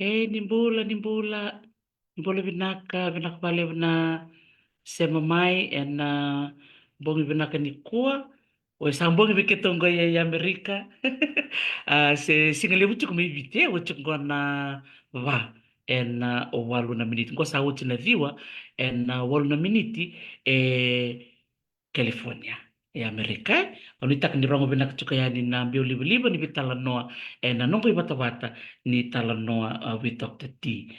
Nimbula vinaka vale vina sema mai na bongi vinaka ni kua o sambongi viketongo ya Amerika. Se singa lewu chuku mivite o chuku na va o walu na miniti ngo sa uchi na viwa walu na miniti California Amerika oni tak ni rongo benak chuka ya ni na biu libu ni bitala noa nongo ibata ni tala noa we talk the tea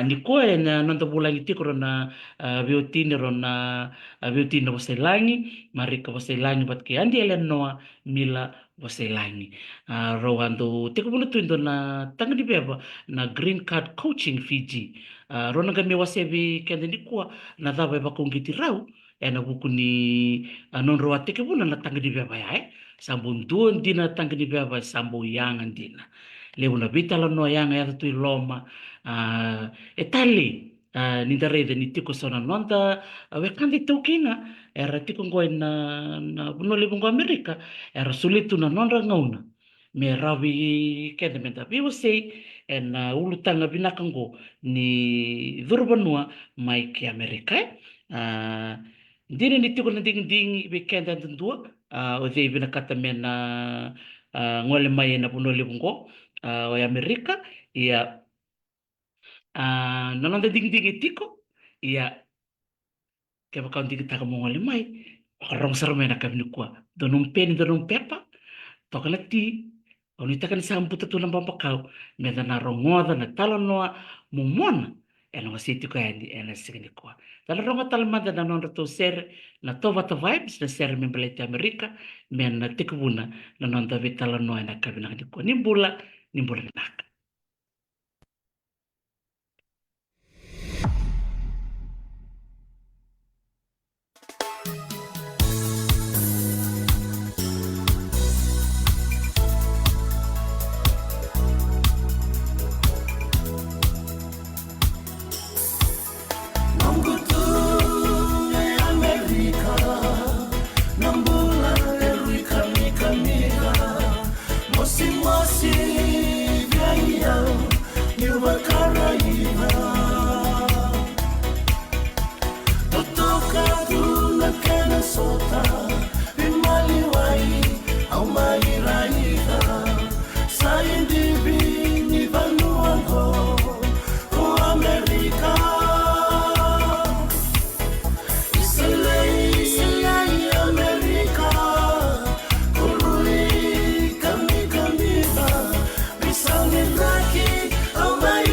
ni ko nonto bulang iti korona biotini rona biotini waselangi marika waselangi bat ke andi ele noa mila waselangi rawando teko bulu tuindo na tanga di beba na green card coaching Fiji rona game wasebi kende ni kuwa na dhaba eba kongiti rau na buku ni non roa teke bula na tanga di beba ya sambo nduon dina tanga di beba sambo yangan dina lewu na bitala no yanga ya tu loma etali ni darede ni tiko sona nonda we kandi tokina era tiko ngoi na buno lewu ngo Amerika era sulitu na nonda ngauna me rawi kende menta vivo sei ulu tanga binakango ni dhurbanua mai ke Amerika dini ni tiko na ding be kende ndua o dei bina kata mena ngole mai na buno lewu ngo o Amerika ia nanonda ding tiko ia ke bakau ding taka mongole mai rong sarmena kamni kwa donum pen donum pepa tokana ti oni takan samputa tu namba pakau meda na rongoda na tala noa mumona ena wasiti ko yani ena signi kwa tala ronga tala manda na non to ser na tova to vibes na ser membelete Amerika men na tikubuna na non da vitala noa na kabina di kwa nimbula naka.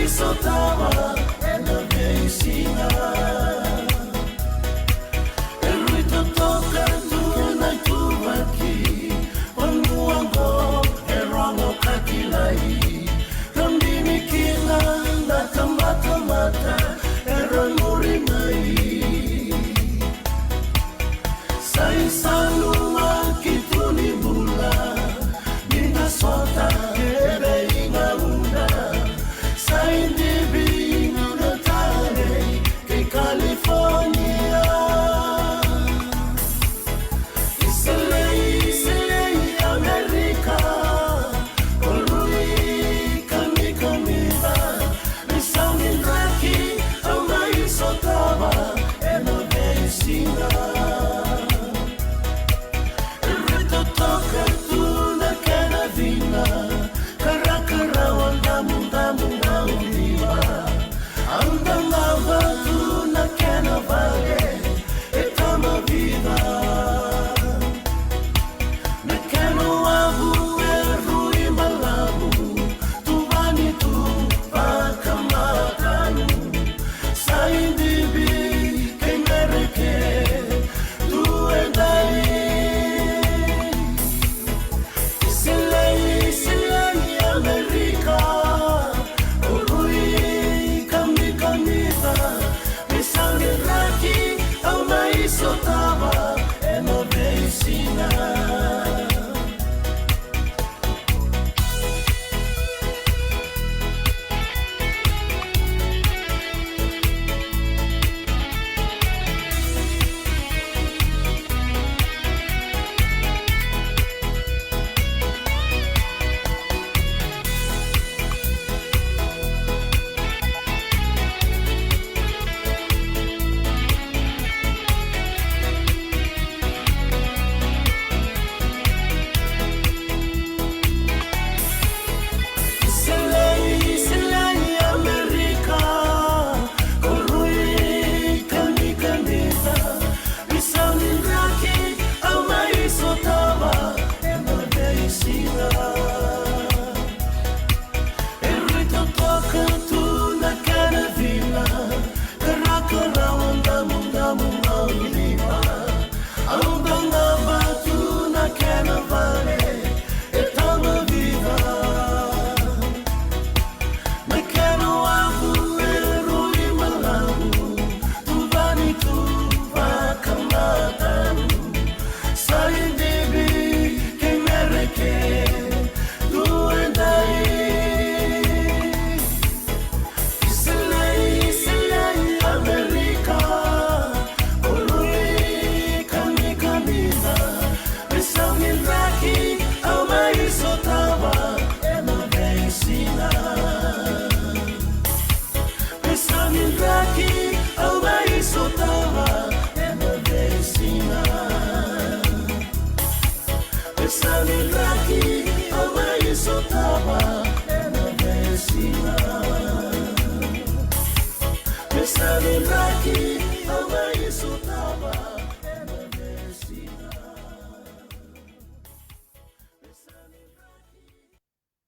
So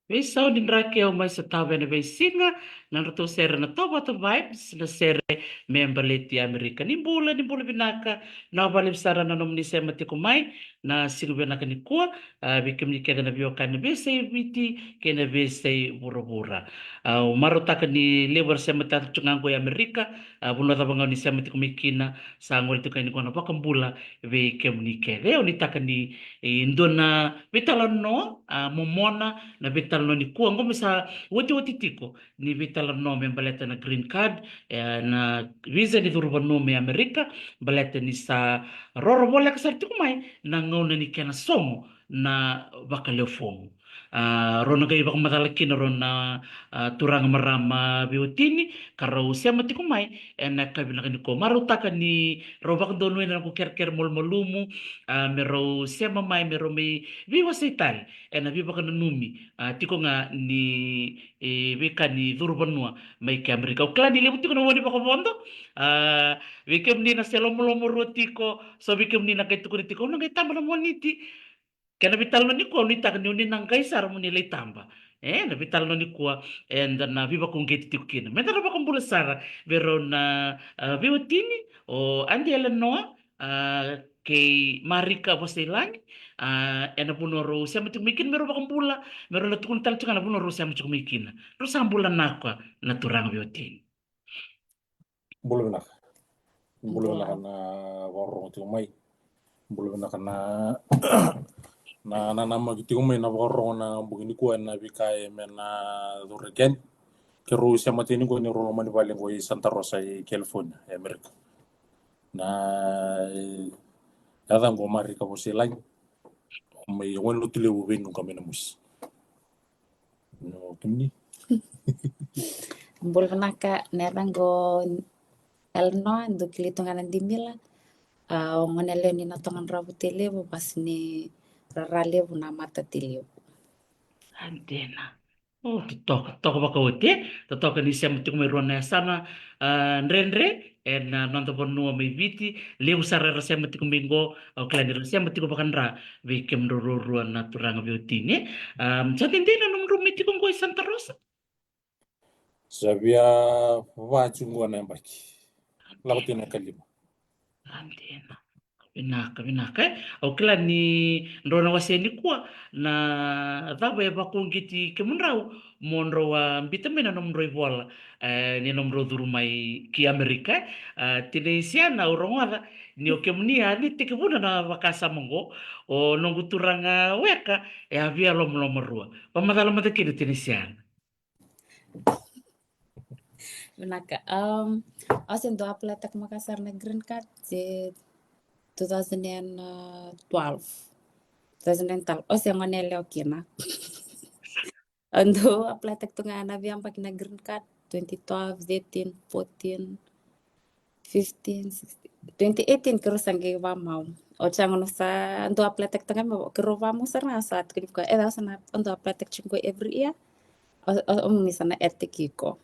Visao ni ndraiky eo mai sa tavy any Vesinga nandrato sere na Tobata Vibes na sere member lety Amerika nimbola vinaka na vale visara na nomini sema tiko mai na sigo vinaka ni koa vike mnikeda na vio kani vese viti kena vese vura o maro taka ni levar sema tatu chungango ya Amerika vuno tabanga ni sema tiko mikina sa ngol tiko ni kona pakambula vike mnikeda eo ni taka ni ndona vitala no momona na vitala no ni kuwa ngome sa wote tiko ni vitala no me baleta na green card na visa ni dhuruba no me Amerika baleta ni sa roro bola ka sarti kumai na ngona ni kena somo na bakaleo fomu rona kai baka madalaki na rona turanga marama biotini karau sema tiko mai na kabina kani ko marutaka ni robak dono na ko ker mol molumu mero sema mai mero me viwa seitari na viva kana numi tiko nga ni vika ni dhurbanua mai ke Amerika o klani lebu tiko na wani baka bondo vike mni na selomo rotiko so vike mni na kai tuko tiko na kai tamba na moniti kena vital no ni ko ni tak ni nang kai sar mo ni tamba na vital no ni ko and na viva kung geti tikina meta na ba kung bula sara pero na viva tini o andi ele noa kay marika posilang ena puno ro siya matumikin mero ba kung bula mero na tukun tal na puno ro siya matumikin ro sa bulan nakwa na turang viva tini Bulog na kana warong ti umay bulog na kana na nama gitu umay na warong na bugini ko na bikay mena duregen kero siya matini ko ni rolo mani baling ko Santa Rosa California Amerika na dadang ko mari ka po sila may wan lutile ubin nung kami na mus no kimni bulog na ka nerango elno ndo kilitungan dimila ngonele ni natongan rabu televo pas ni raralevo na mata televo antena oh toka baka wote toka ni siya mutik may rona sana nrenre en nonto ponua may viti leu sarara siya mutik mingo o klani siya mutik bakan ra vikem ruruan na turanga biotini sa tindina nung rumiti kong ko Santa Rosa sabia wachungwa na mbaki lakutin na kalima antena vinaka o kila ni ndona waseni kuwa na dhaba ya bakungiti kemunrau monro wa bitamina nomro ivola ni nomro durumai ki Amerika tinesiana urongwada ni okemnia ni tikibuna na wakasa mongo o nonguturanga weka ya via lomrua pamadala matakini tinesiana naka asen do apply tak Makassar na green card je 2012 osen ngonele okina ando apply tak tunga na biang pak na green card 2012 13 14 15 16 2018 kero sange wa mau o changono sa ando apply tak tunga mo kero wa mo sarna sa tkini ko sana ando apply tak chingko every year o misana etikiko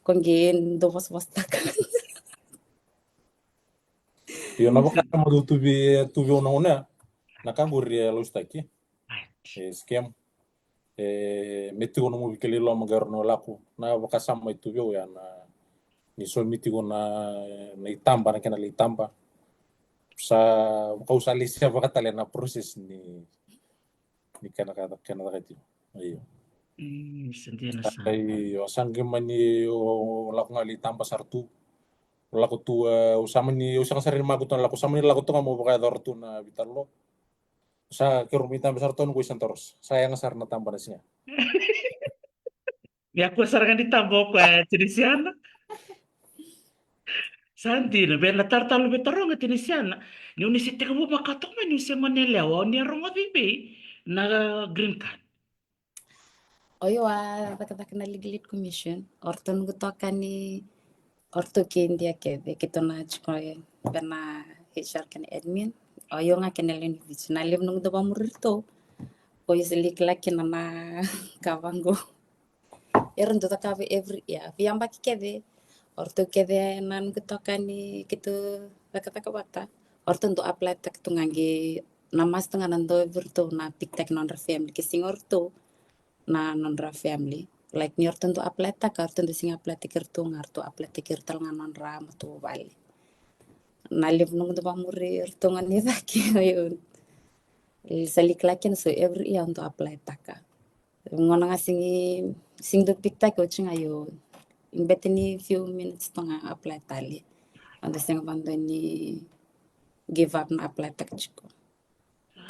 kongin do was tak yo na baka mo tuvi una nakanguri lo staki scam meti ko mo bikeli lo magarno laku na baka sama itu yo ya na ni so miti ko na itamba na kena itamba sa kau sali siya baka tale na proses ni kana kati ayo sendiri ayo sangge mani laku ngali itamba sartu laku tu usama ni usang sarin maguton laku sama ni laku tu kamu baka dortu na bitalo sa kerumita besar ton gue santoros sayang sarna tambah nasinya ya aku sarangan ditambah jenisnya Santi na bela tartalo betarong at tinisiana ni unisite ka mo makatok man yung siya manelewa ni arong bibi na green card oyo baka na legal commission orton gutokan ni orto India kebe kito na chikoy bana HR kan admin oyo nga kenelen na lim nung daba murito oyo silik laki na kavango eron to kabe every year yang baki kebe Orto kede nan kutoka ni kitu kata bata. Orto untuk apply tak tu ngangge nama setengah nanto virtu na piktek nonra family kising orto na nonra family. Like ni orto untuk apply tak orto untuk sing apply tikir tu ngarto apply tikir tal nonra matu bali. Na liv nung tu pamuri orto ngani taki ayun. Salik lakin so every year untuk apply taka. Ngona ngasingi sing do piktek oching ayo. Betini few minutes tanga apply tali. Ando sing bando ni give up na apply tak chiko.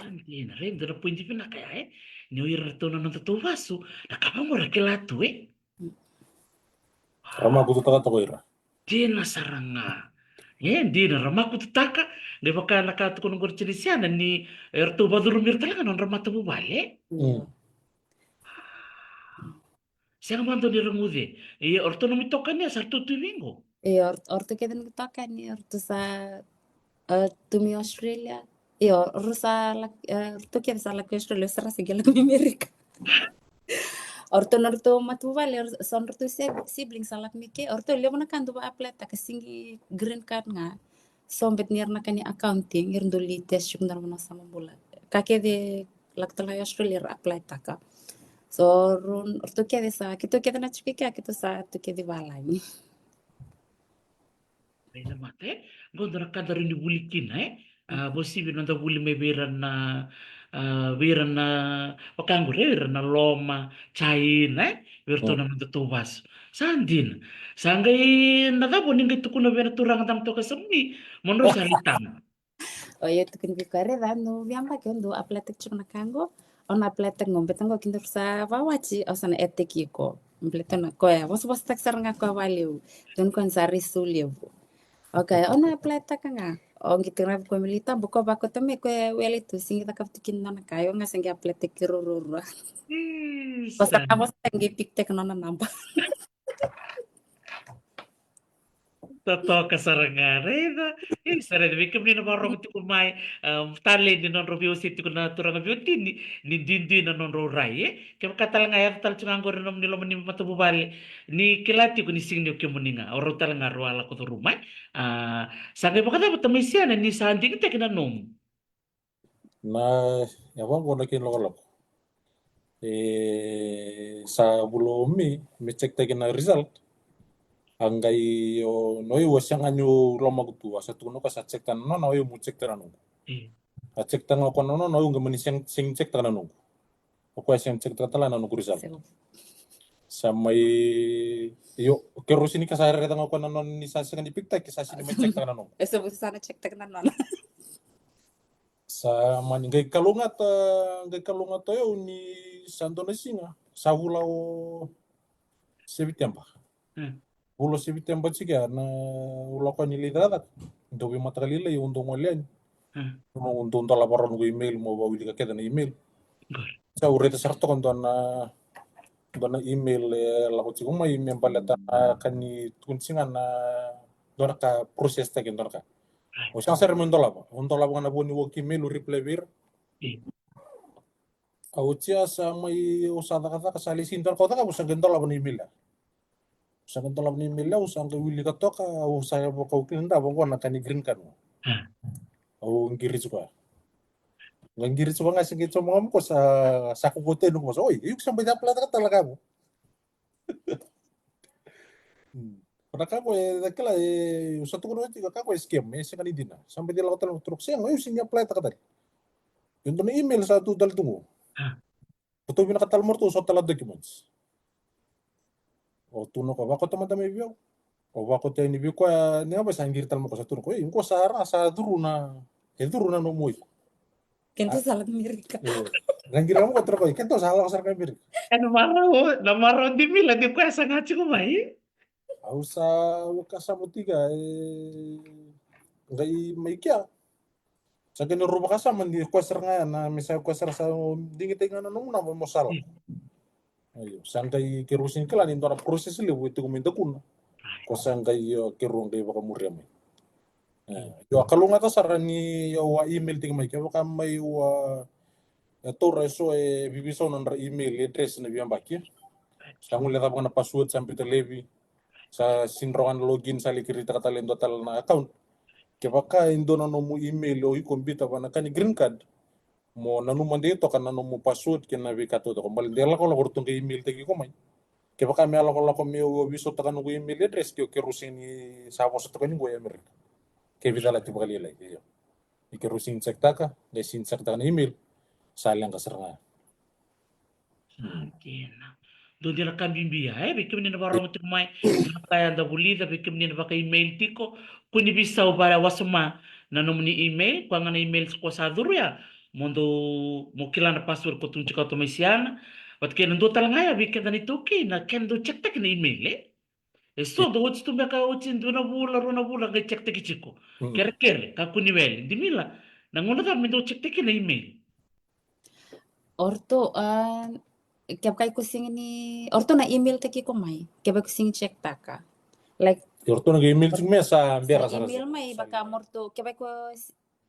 Hindi na rin. Doon po hindi pinakaya Ni oir to na nung tatuwaso. Nakapamura kilatu Rama kutu taka tako ira. Di na saranga. Hindi na ramaku tutaka. Di ba ka nakatuko ng kurchinisyan ni erto ba durumir talaga non ramata bubale? Siya nga mando ni Ramude. Orto na mitoka niya sa tutuwingo. Orto keden kutoka ni orto sa tumi Australia. Orto sa orto keden sa laki Australia sa rasa gila kami Amerika. Orto norto matubale son orto sibling sa laki mike. Orto lemo na kanto ba apply ta kasingi green card nga. Sombet nir na kani accounting ngir ndoli test yung narmana sama bula. Kakede laktala Australia apply ta ka. So run orto kede sa kito kede na chipika kito sa to kede balani. Ay namate. Gondo na kada rin bulikin Bosibi nanda buli may biran na pakangure biran na loma China wirto na nanda tuwas. Sandin. Sanggay nakabo ninggay tukuna bena turang tam to kasami. Monro salitang. Oye tukun bikare no viamba kendo aplatek chuna kango. Ona aplatek ngombetango kindo sa wawachi osana etekiko. Mbletona koya. Bos tak saranga ko waliu. Don kon sa risuliu. Okay, ona aplatek nga. O gitingra ko milita buko bako tame ko weli tu singi takap tikin nana kayo nga singi aplatek kirurura. Basta tapos tangi piktek nana namba. Totoo kasarangan. Sare de bikim ni na marong ti kumay tali ni non review city ko na turang beauty ni dindi na non rai Kaya katal nga yata tal tsungang gore nom nilo mani matububali ni kilati ko ni singyo kyo muninga oro tal nga ruala ko to rumay. Sangay baka dapat tamisian ni sandi kita kinanom. Na yawan ko na kinlokolok. Sa bulomi mi check tagi na result. Anggai noi wasyang anyu loma gutu asa tuno ka sa check tan no noi mu check tan no. A check tan ko no noi ngamani sing check tan no. Ko sing check tan la no result. Samai yo kero sini ka sa reta ko no ni sa sing ni pikta ki sa sini me check tan no. Eso sana check tak nan. Sa mani ngai kalunga to yo ni santona singa sa hulao September. Ulo September siga na ulo ko ni lidrada. Dobi matakalila yung undong walian. Undong tala paron ko email mo ba wili ka keda na email. Sa ureta sarto kan na email lako sigong may email balata kani tunsingan na dona ka proses ta ken dona ka. O siya sa remen dola ba. Untola ba na po ni work email reply vir. Aucia sa may usada kata kasalisin don ko ta ka busa gendola ba ni email. Sa ganito lang ni Mila, usang kawili ka to ka, usaya mo kaukilinda, bang na kanigrin ka no. O ngirit ko. Ngirit ko nga sige so mga ko sa kukote no ko. Oy, yung sambay na plata ka talaga mo. Para ka ko dakala usa to ko no ka ko scam, sa kanidina. Sambay dila ko talong truk siya, ngayon sinya plata ka dali. Yung na email sa tudal tungo. Puto binakatalmor to sa tala documents. O tuno ko bako teman-teman biyo o bako tayo ni biyo ko ni apa sanggir tal mo ko sa tuno ko ko sa duru na no moy Kento salat Amerika. Nanggira mo ko tro ko kento salah sa Amerika. Namaro di mila di kuasa ngaci ko mai. Au sa wakasa mutiga ngai may kya. Sa kino ruba kasa man di kuasa nga na misa kuasa sa dingit nga na mo salah. Ayo, sangkai kerusin kala ni tora proses le itu kuminta kuna. Ko sangkai kerung dai baka muriam. Yo akalunga ta sarani yo wa email ting mai ka mai wa tora so bibiso non email address na biang baki. Sangu le ta baka password sampai terlebi. sa sinrongan login sa likirita katalin total na account kepaka indo na nomu email o ikombita bana kani green card mo nanu mande to kan nanu mo password kin na bikato to kembali dela ko lagor tung email tegi ko mai kepaka me ala ko me o biso to kan ko email address ke rusini sa ko to kan go emer ke vidala ti bakali lai yo ke rusin sektaka le sin sekta na email salang kasaranga Santina. Do dira kambimbi bikim ni nabarong tumay kaya da bulida bikim ni nabaka email tiko kuni bisa ubara wasuma na nomni email kwa ngana email ko sa ya mondo mokila na password ko tunci ka to mesiana wat ken do talangaya bikim ni tuki na ken do check tak ni email so do wotsi tumbe ka wotsi nduna bula rona bula ga check tak chiko ker ka kuni wel dimila na ngono ta mi do check tak ni email Orto kaya kai kusing ni orto na email teki ko mai kaya kusing check taka like yorto na email chung me sa bera sa email mai baka morto kaya ko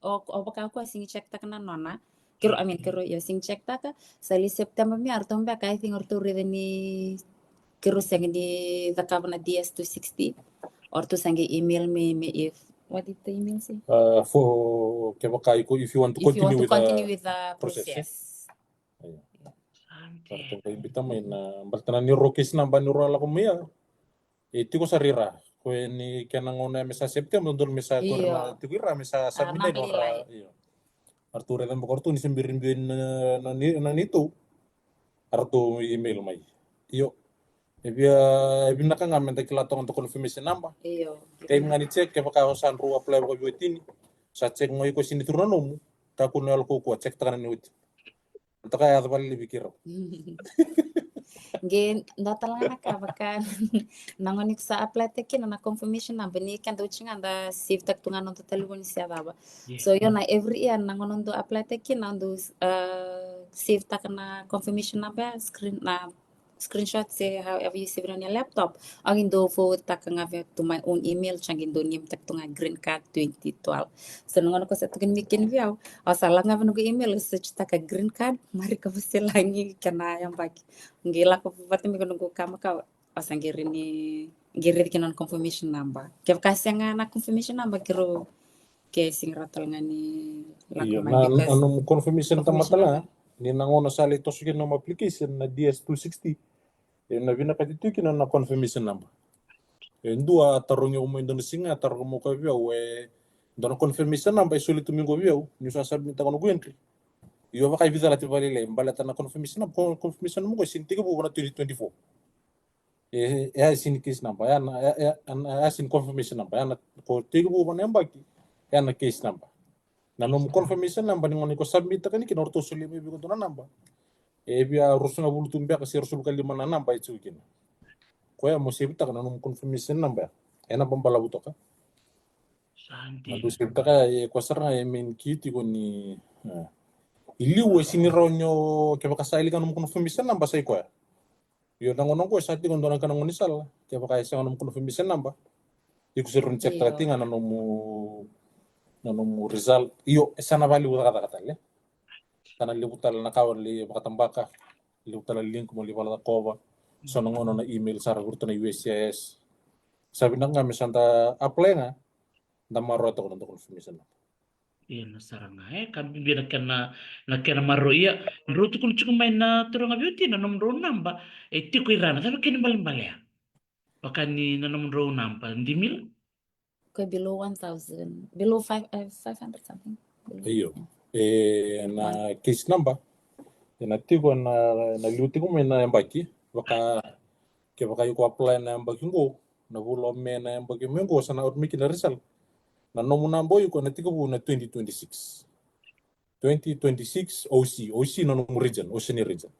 o baka ko sing check taka na nona kero amin kero yo sing check taka sali September mi arto mba kai thing orto rede ni kero sang ni the na DS260 orto sang email me if what did the email say for kepaka if you want to continue with the process. Parto ko imbita may na baltana ni Rokis na ba ni Rola ko maya. Iti ko sarira. Ko ni kanang una mesa September ndol mesa ko na tiguira mesa sabina no ra. Iyo. Arturo dan bokorto ni sembirin bin na nito. Arto email may. Iyo. Ebi nakangamen ta kilatong to confirmation number. Iyo. Kay nga ni check kaya ka san ru apply ko biwitini. Sa check ngoy ko siniturno mo. Ta kunal ko check ta kanan ni wit. Ito kaya ito pala libikiro. Gen datalang ka baka nangonik sa apply tekin na confirmation number ni kan do chinga da save tak tunga no telefon siya daba. So yun na every year nangonon do apply tekin na do save tak na confirmation number screenshot say however you save it on your laptop. Ang indo forward tak nga to my own email chang indo nim tak tunga green card 2012. So nangono ko sa tukin mikin viaw. Asala nga ko email search tak green card mari ka langi kana yang bagi. Ngila ko pati mi ko kama ka asang giri kinon confirmation number. Kaya kasi nga na confirmation number kiro ke sing ratal nga ni Iyo na anong confirmation tamatala ni nangono sa ito sige no application na DS260. Yung na binakatitu na confirmation number. Yung dua tarong yung mo Indonesia nga tarong mo ka biyaw doon confirmation number sulit tumingo biyaw ni sasabi ta kono entry. Iyo ba kay visa lati valile balata na confirmation number mo ko sintigo po na 2024. Sin case number sin confirmation number ko tigo po na baki na case number. Nanom confirmation number ni ngoni ko submit ta kani kinorto suli mi bigo na number. Bia rusuna bulu tumbe ka sir sul kalima na number itu kin. Ko ya mo sibita ka nanom confirmation number. Ena pambala buto ka. Santi. Nadu sibita ka ko sarna min kiti ko ni ili we sinironyo ke baka saili ka nanom confirmation number sai ko ya. Yo nangonon ko sa ti kondo na kanang ni sala. Ke baka sa nanom confirmation number. Iku sirun check ta tinga nanom result iyo sana bali uta kata le kana libutal na kawan li makatambaka libutal link mo liwala kova so nangono na email sa ragurto na USCIS sabi na nga misanta apply nga damaro to kono confirmation Iya na saranga kami biar na maro iya rutu kun cukup main na turang beauty na nomro namba ti ko irana tapi kini balimbalya pakani na nomro namba ndimil below 1,000, below 500 something. Iyo. Na case number, na tigo na luti ko may na baki, baka yuko apply na baki ngo, na bulo me na baki ngo sana ormiki na result. Na nomu nambo yuko na tigo na 2026 OC na nomu region, Oceania region.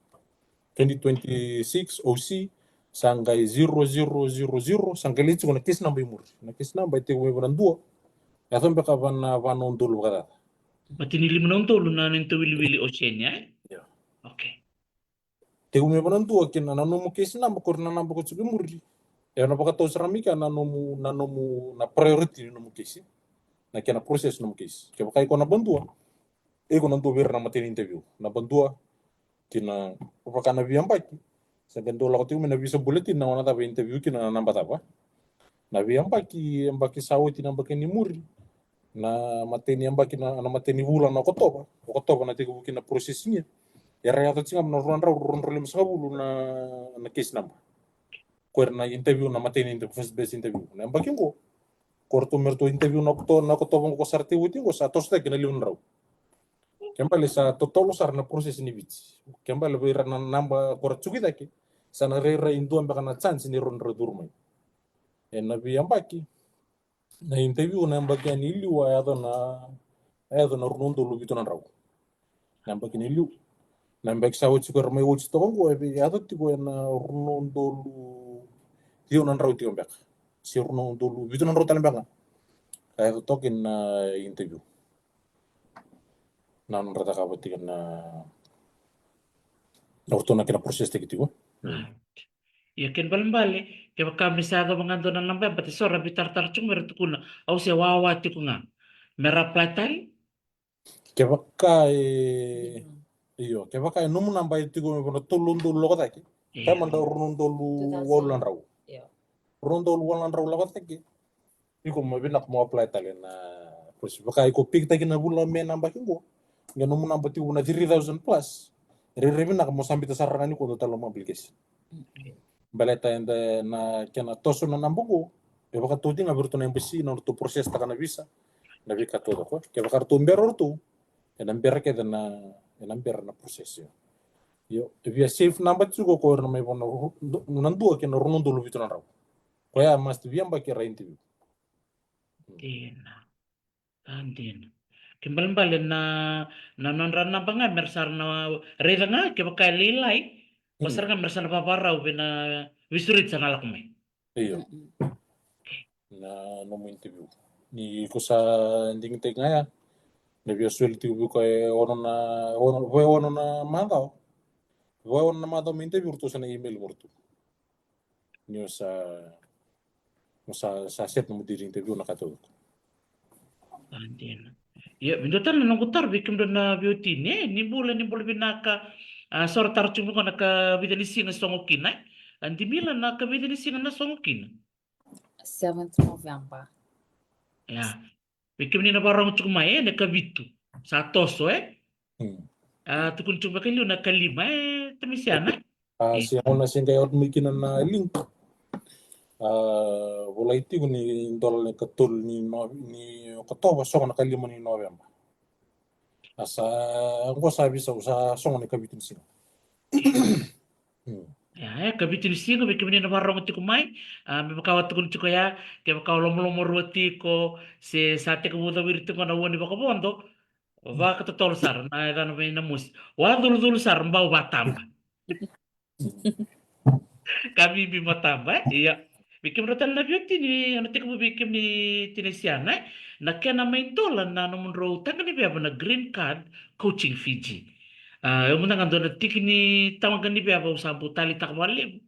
2026 OC sanggai 0000 sanggai litu na case number imur na case number itu may dua ya sampai kapan panon dulu kata Mati nili menonton na nento wili Oceania ya okay tegu may panon dua kin na nomu case number kurna number ko cukup imur ya na baka to seramika na nomu na priority nomu case na kena proses nomu case kaya baka iko na bantua iko nantu bir na mati interview na bantua kina upaka na biyang baki sa ganito lang ko na bisa bulletin na wana tabi interview kina namba tapa Na vi ambaki sawiti na ambaki ni muri na mateni ambaki na mateni vula na kotoba na tiga buki na prosesnya ya raya to cinga na ron lim sabulu na case number kuer na interview na mateni interview first base interview na ambaki ngo korto merto interview na kotoba ko sarti wuti ko sa tosta kina liun raw kembali sa totolo sar na proses ni vits kembali be na namba kor cukita ki sana rera indu ambaka na chance ni ron durmai na vi ambaki na interview na ambaki ni liu ayado na rundo lu bitu na raw na ambaki ni liu na ambaki sa wuti ko mai wuti to ko be ayado ti ko na rundo lu tiu na raw ti ambaka si rundo lu bitu na raw talembaka ayado tokin na interview na rata ka bati na orto na kina proses te kitigo Ya ken bale ke kami sa mangando na namba pati sora bitar chung mer tukuna au se wawa tikunga mera platai ke baka iyo ke baka numu namba tigo me bono tulundo lo kata ki ta manda rundo lu wolan raw rundo lu wolan raw la kata ki iko mo binak mo apply tale na proses baka iko pik ta kina bula me namba kingo nga numu namba tigo na 3000 plus rerebi nak mo sambita sarangani ko talo mo application baleta ende na kena toso na nambugo e baka tudi nga berto na embassy na to proses ta kana visa na bika todo ko ke baka to mbero to e na mbera ke na mbera na proses yo e via safe number tugo ko na may bono nandu ke na runondo lu bitu na raw ko ya must via mbaki ra interview andin kimbal bale na nonran na banga mersar na reda nga ke baka lilai pasar nga mersar na paparau bina wisurit sa nalakmay iyo na no mo interview ni ko sa ending te nga ya na via swelti ubi ko ono na manda ono na manda mo interview to sa na email morto niyo sa set mo diri interview na katulog andin ya bindotan na kutar bikim na beauty ni bulan binaka sortar cuma ko naka bidalisi na songokin andi bilan na kabidalisi na songokin 7th November. Ya bikim ni na barang cuma na kabitu sa toso tukun cuma kayo na kalima tamisiana siya ko na siya kayo mikinan na link wala iti ko ni dola ni katul ni katoba song na kalima ni November asa ko sabi sa song ni kabitin sila ya kabitin sila bikim ni na barang ti kumay mabakawat tukun cuko ya kaya makawalom ruwati ko si sate kamuda wirito ko na wani baka bondo baka totol sar na ito may namus wala dulu sar mbaw batamba kami bimatamba iya bikim rotan na beauty ni ano tiko bikim ni tinesiana na kaya na may dolan na namun rotan ni biya na green card coaching Fiji yung muna nga doon na tiki ni tawagan ni biya sa butali takwalim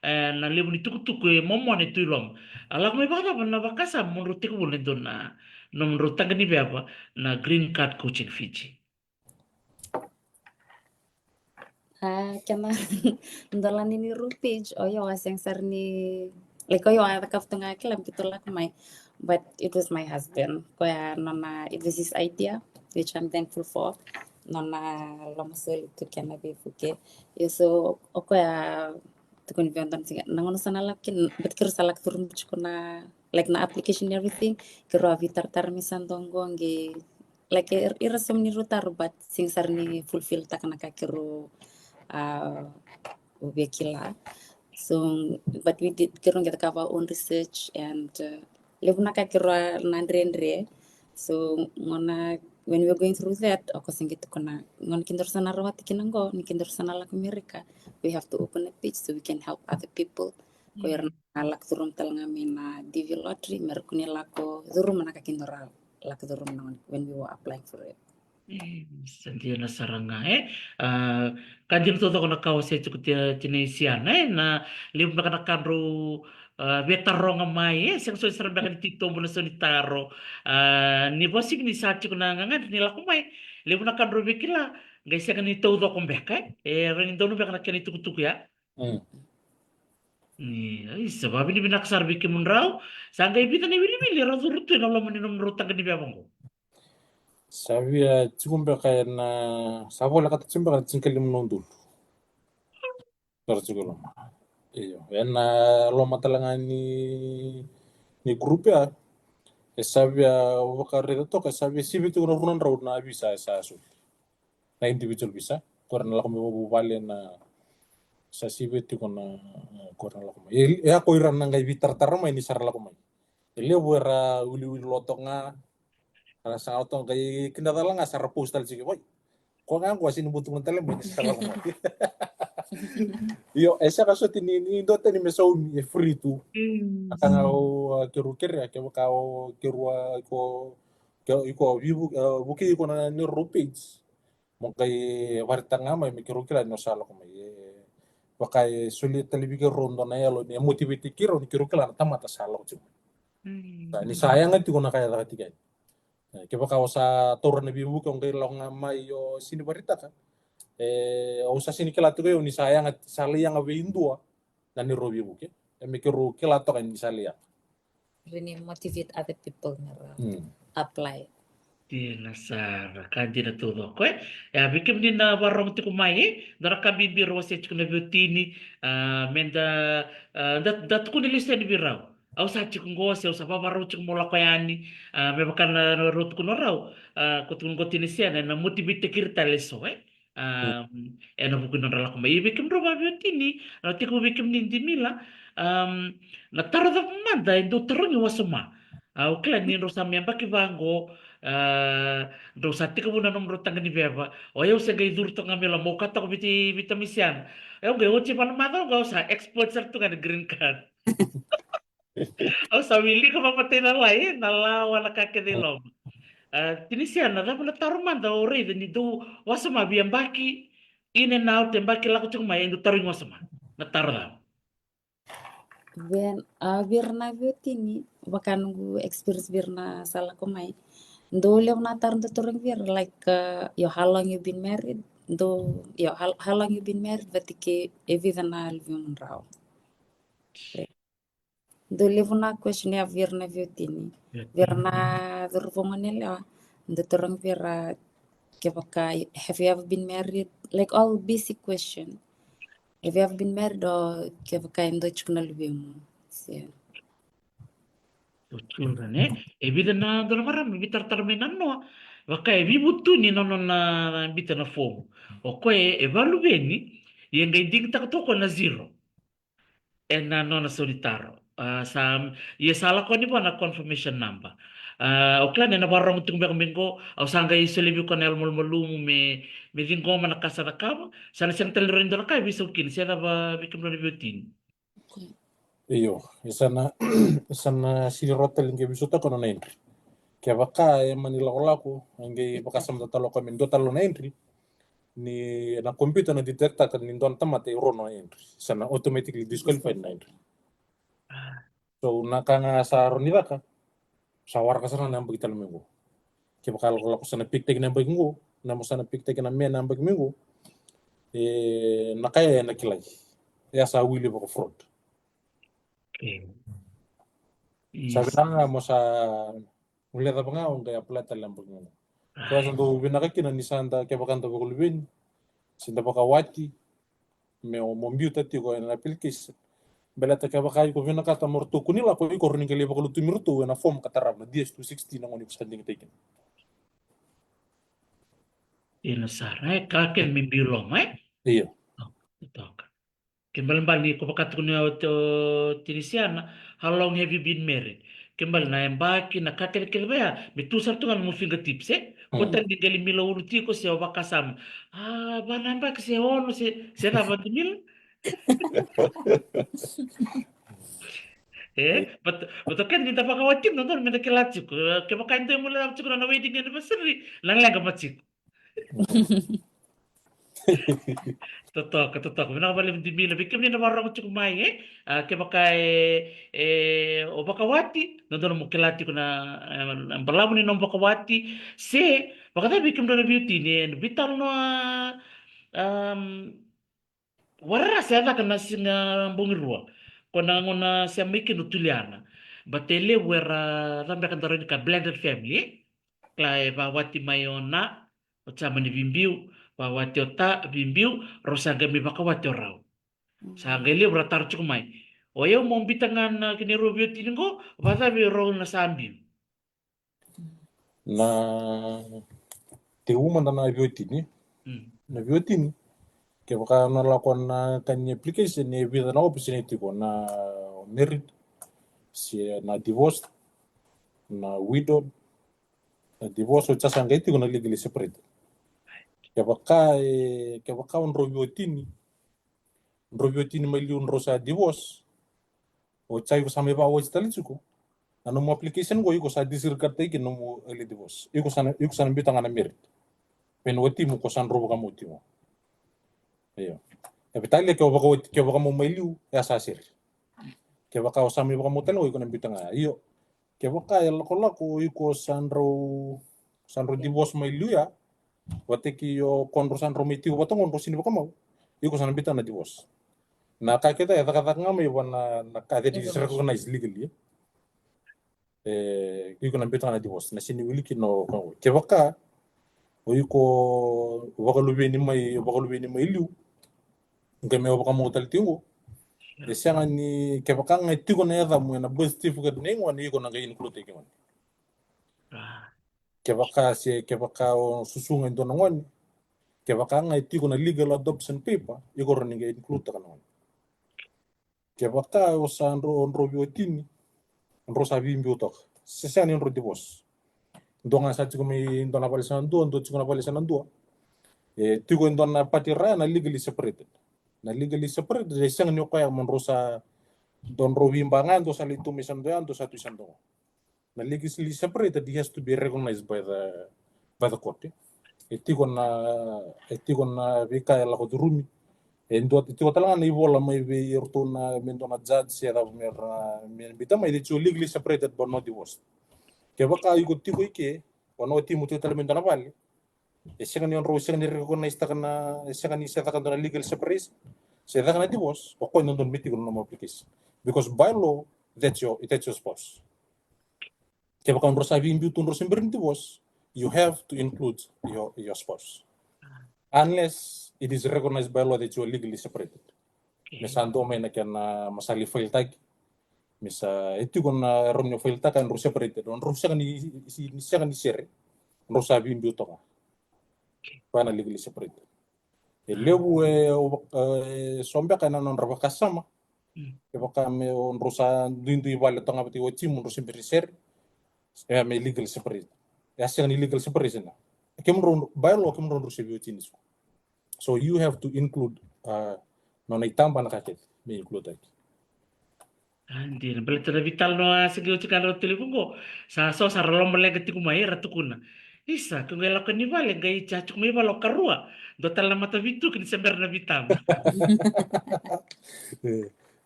na libo ni tukutuku momo ni tulong alam may baka na bakasa mun rutik mo doon na namun rotan ni biya na green card coaching Fiji Kena ndalan ini page oyo aseng sar ni like oyo ada kaftunga kelam kitulak mai but it was my husband koya nona it was his idea which I'm thankful for nona lomasol itu kena be fuke so okoya tukun biontan singa nangono sana lakin bet kir salak turun buchkona like na application and everything kiro avitar tar misan tongo ngi like irasam ni rutar but sing sar ni fulfill takana kakiro Ubekila. So, but we did get our own research and lebuna kakira nandre. So, ngona when we were going through that, ako singit ko na ngon kindor sana rawat kinango ni kindor sana lak America. We have to open a page so we can help other people. Ko yer lak turum talanga mina DV lottery merkuni lako turum na kakindor lak turum na when we were applying for it. Santia na saranga kanjim to ko nakaw sa chukut tinesian na lim na kanakadro betarong amay siyang so sarang kan tito mo na sonitaro ni bosig ni sachi ko na nga nila kumay lim na kanro bikila guys ya kanito do kung beka rin do no beka na kanito kutuku ya Iya, sebab ini binaksar bikin menrau, sangga ibita ni bili-bili razurutu na laman ni nomrutang ka ni biabang. Savia chikumbe kaena savola kata chimbe kata chinkeli mnondul. Tarchigulo. Iyo. Ena lo matalanga ni grup ya. Savia wakarita toka savia sibi tu runan raud na bisa sa su. Na individual bisa. Korna la kami bale na sa sibi tu kona korna la kami. Ya ko iran na ngai bitar tarama ini sar la kami. Ele buera uli uli lotonga. Ala sa otong kai kindatala nga sar postal sige boy. Ko nga ko asin butung tele mo ini sar la kami. Iyo, esa kaso tinini do tani mesau mi free tu. Akanga o keru kere ke bakao keru ko vivu buki ko na ni rupees. Mo kay wartanga mai me keru kera no sala ko mai. Bakai sulit telebi ke rondo na yalo ni motivate kiro ni keru kera na tamata sala ko. Ni sayang ti ko na kaya la tiga. Ke bakao sa torna bibu ko ngai long mai yo sini barita ka. Usa sini kela tu ni sayang at sali yang abe indua na ni robi buke. Me keru kela to kan ni sali ya. Really motivate other people na apply. Di nasara kanji na tudo ko ya bikim din na warong ti kumai dara ka bibiro se chikuna biutini menda dat ko nilista ni biraw au sa chikungo se sa babaro chik mola ko yani me bakan rut kuno raw ko tun ko tinisian na motivate kirta leso na bukin na ko mai bikim ro ba biutini na ti ko bikim din di mila na tarada manda indo tarungi wasuma au klan ni ro sa me bakivango do sati ko muna nomro tanga ni beba o eu se gai durto ngamela mo kata ko biti misian eu gai ochi pan mata go sa export ser tu kan green card au sa wili ko papatay na lai na la wala ka ke de lom tinisian na dapat taruh manda o re ni do wasama biam baki in and out and baki lako chung mai endo taruh wasama na taruh Birna biotini bakan gu experience birna salah ko mai. Do lew na tar do turang bir like how long you been married? Do how long you been married? Vatike evida na alvium rao. Do lew na question ya birna biotini. Birna durvonganela do turang bir have you ever been married? Like all basic question. Have you ever been married or kebaka indo chukuna alvium? children evida na dona maram bitar tarmenan no waka evi butu ni no na bita na form o ko evalu beni yenga digta to ko na zero na no na solitaro sa ye sala ko ni na confirmation number o klan na barong tung be minggo o sanga iselebi ko na mul mulum me dingo man kasara kama sana siyang talero ndo ka biso kin siya ba bikim no biutin Iyo, isana sirota linge bisuta kono na entry. Kaya baka manila ko lako, ang baka sa talo kami do talo na entry, ni na computer na detecta kan ni don tamate ro na entry. Sana automatically disqualified na entry. So nakanga sa ronida ka, sa war ka sana nang bagita lumengo. Kaya baka ko sana pick tag na bagingo, na mo sana pick tag na me na bagingo, nakaya na kilay. Ya sa wili bako fraud. Sabi na mo sa ulit pa nga kung kaya pala talang pag nga. Kaya sa to binakakina ni Santa kaya bakanta ko kulubin. Sinta pa kawati. May mute at ko na pilkis. Bela ta kaya baka ko binakata morto kunila ko ko rin kali bakulu tumiruto na form katarab na DS260 na ngoni standing taken. Inasara kaken mimbilom Iya. Tok. Kembali bali ko pakat ko tinisiana how long have you been married? Kembali na yang baki na kakel kelbea bitusar tu kan mo fingertips ko tan di gali mila uruti ko siya wakasam bana ba kasi ono si na ba mil betul kan di tapak kawatin nonton mena kelacik ke pakai itu mulai aku na wedding anniversary lang lang kapacik Totok. Mina balik di mila bikim ni na warang cukup mai ke pakai o bakawati nonton mo kelati ko na berlamu ni nom bakawati se bakata bikim do na beauty ni bital no um warra se ada kana singa bungirwa Kona siya mikin utuliana. Batele wera rambe kantaron ka blended family. Klai bawati mayona. Otsama ni bimbiu. Bawati ota bimbiu. Rosaga mi bakawati orau. Sangeli bratar cukumai. Oyo mau bitangan kini rubio tiningo. Bata biro na sambiu. Na te uma na biotini. Na biotini. Ke baka nalakuan na kanya application ni vida na opportunity ko na married, si na divorced, na widowed, na divorce o chasa ngaiti ko na legally separate. Ke baka on robiotini mali on rosa divorce o chai ko sampai pa wajib tali suko. Ano mo application ko iko sa disregard tayo no mo early divorce. Iko sana bitang na married. Penwati mo ko san robo ka mo timo. Ayo. Tapi tali ke baka mo mailiu ya sasir. Ke baka osami baka mo talo iko na bitang iyo. Ke baka lako iko sanro divorce mailiu ya. Wate ki yo konro sanro mitiu batong konro sini baka mau. Iko sana bitang na divorce. Na kakita ya kata ngam yo na kate disrecognize legally. Iko na bitang na divorce. Na sini wiliki no ke baka iko baka lubeni mai liu. Ngai me baka mo tal tingo. Sianga ni ke baka ngai tigo na yada mo na birth certificate nengo ni iko na ngai include ke man. Ke baka o susunga ndo na ngoni. Ke baka ngai tigo na legal adoption paper iko ro ngai include ka non. Ke baka o sanro biotini ro sa bimbi utok. Sesiani ro divorce. Ndonga sa tigo me ndona palisa ndo tigo na palisa ndo. Tigo ndona patira na legally separated. Na legally separated siang ni ko ya mon rosa don robimbangan do sa litu misan do sa tuisan do. Na legally separated he has to be recognized by the court. Tigo na vika ya la ko durumi. Tigo talangan na ibola mai be irto na mendona judge ya da mer bita mai de legally separated but not divorced. Ke baka iko tigo ike ono timu tu tala mendona vale. Siang ni on ro siang ni recognize ta kana siang ni sa ta kana legal separation. Saya takkan divorce, pokoknya nonton meeting nomor application. Because by law, that's your spouse. Kaya kung rosa bimbi tun rosa divorce, you have to include your spouse, unless it is recognized by law that you are legally separated. Misal do may na masali file tag, misa itu kung na romnyo file tag kan rosa separated, on rosa kan ni share, rosa bimbi to ka, pa na legally separated. Lebu sombe kana non raba kasama e baka me on rosa dindu ibale tonga pati ochi mun rosa beriser me legal separate ya siang ni legal separation na kemron bylaw kemron rosa bi ochi nisu. So you have to include non itamba na kaket me include it. Andir beletera vital no asigi uchi kalo telepungo sa so sa rolom lega tiku mai ratukuna. Isa kung ela kan vale gai cacuk mai balo karua do tala mata vitu kin sember na vitam.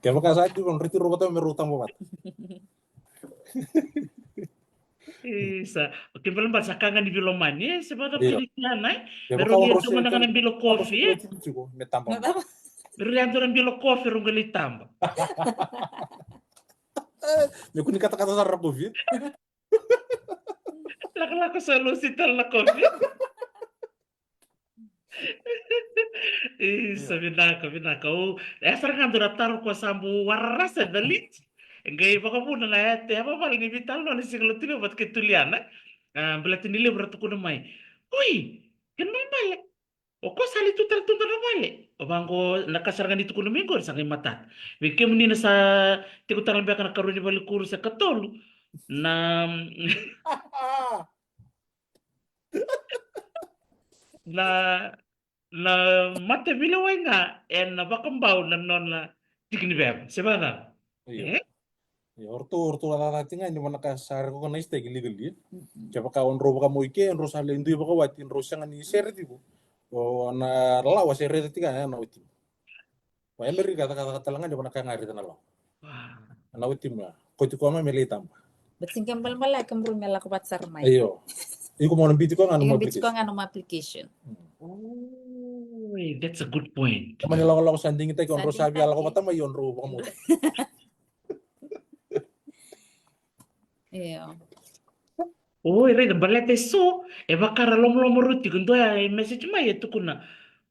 Kaya baka sa atin kung rito robota may rutang mo bat. Isa okay belum bahasa kangen di bilomani sebab Iya. pilihan ay Kaya pero baka lihat on cuma dengan bilo kopi me tamba. pero lihat orang bilo kopi rungali tamba. Me kuni kata-kata sa rapovi. Laka solusi tal na kopi. Binaka. Oh, essa quando ratar ko sambu warrasa dalit. Ngai baka muna na ete apa paling vital no ni siglo tino bat ketuliana. Belati ni libro to kuno mai. Ui, kan mai bale. O ko sali tutal na bale. O bangko nakasargan itu kuno minggu sa matat. Bike muni na sa tikutan be kana karuni bali kuru sa katolu. Na na mate bila wai nga en na bakambau na non na tikni beb sebada Iya. Ya orto ala tinga ni mana ka sar ko na iste legal dia. Kaya baka on ro baka mo ike on ro sa lendu baka watin ro sanga ni sere tipo. O na lawa sere tiga na uti. Wa emeri kata talangan di mana ka ngari na lawa. Na uti ma. Ko ti ko ma mele tamba. Beting kembal malay kembal mela ko batsar mai. Ayo. Iko mo nang biti ko nga no Ingat bitko nga no application. Oh, that's a good point. Manila ko sanding ite kon ro sabi ala ko mata may on ro baka mo. Iya. Oh, ire balete so e bakara lom ruti kundo ya message mai tu kuna.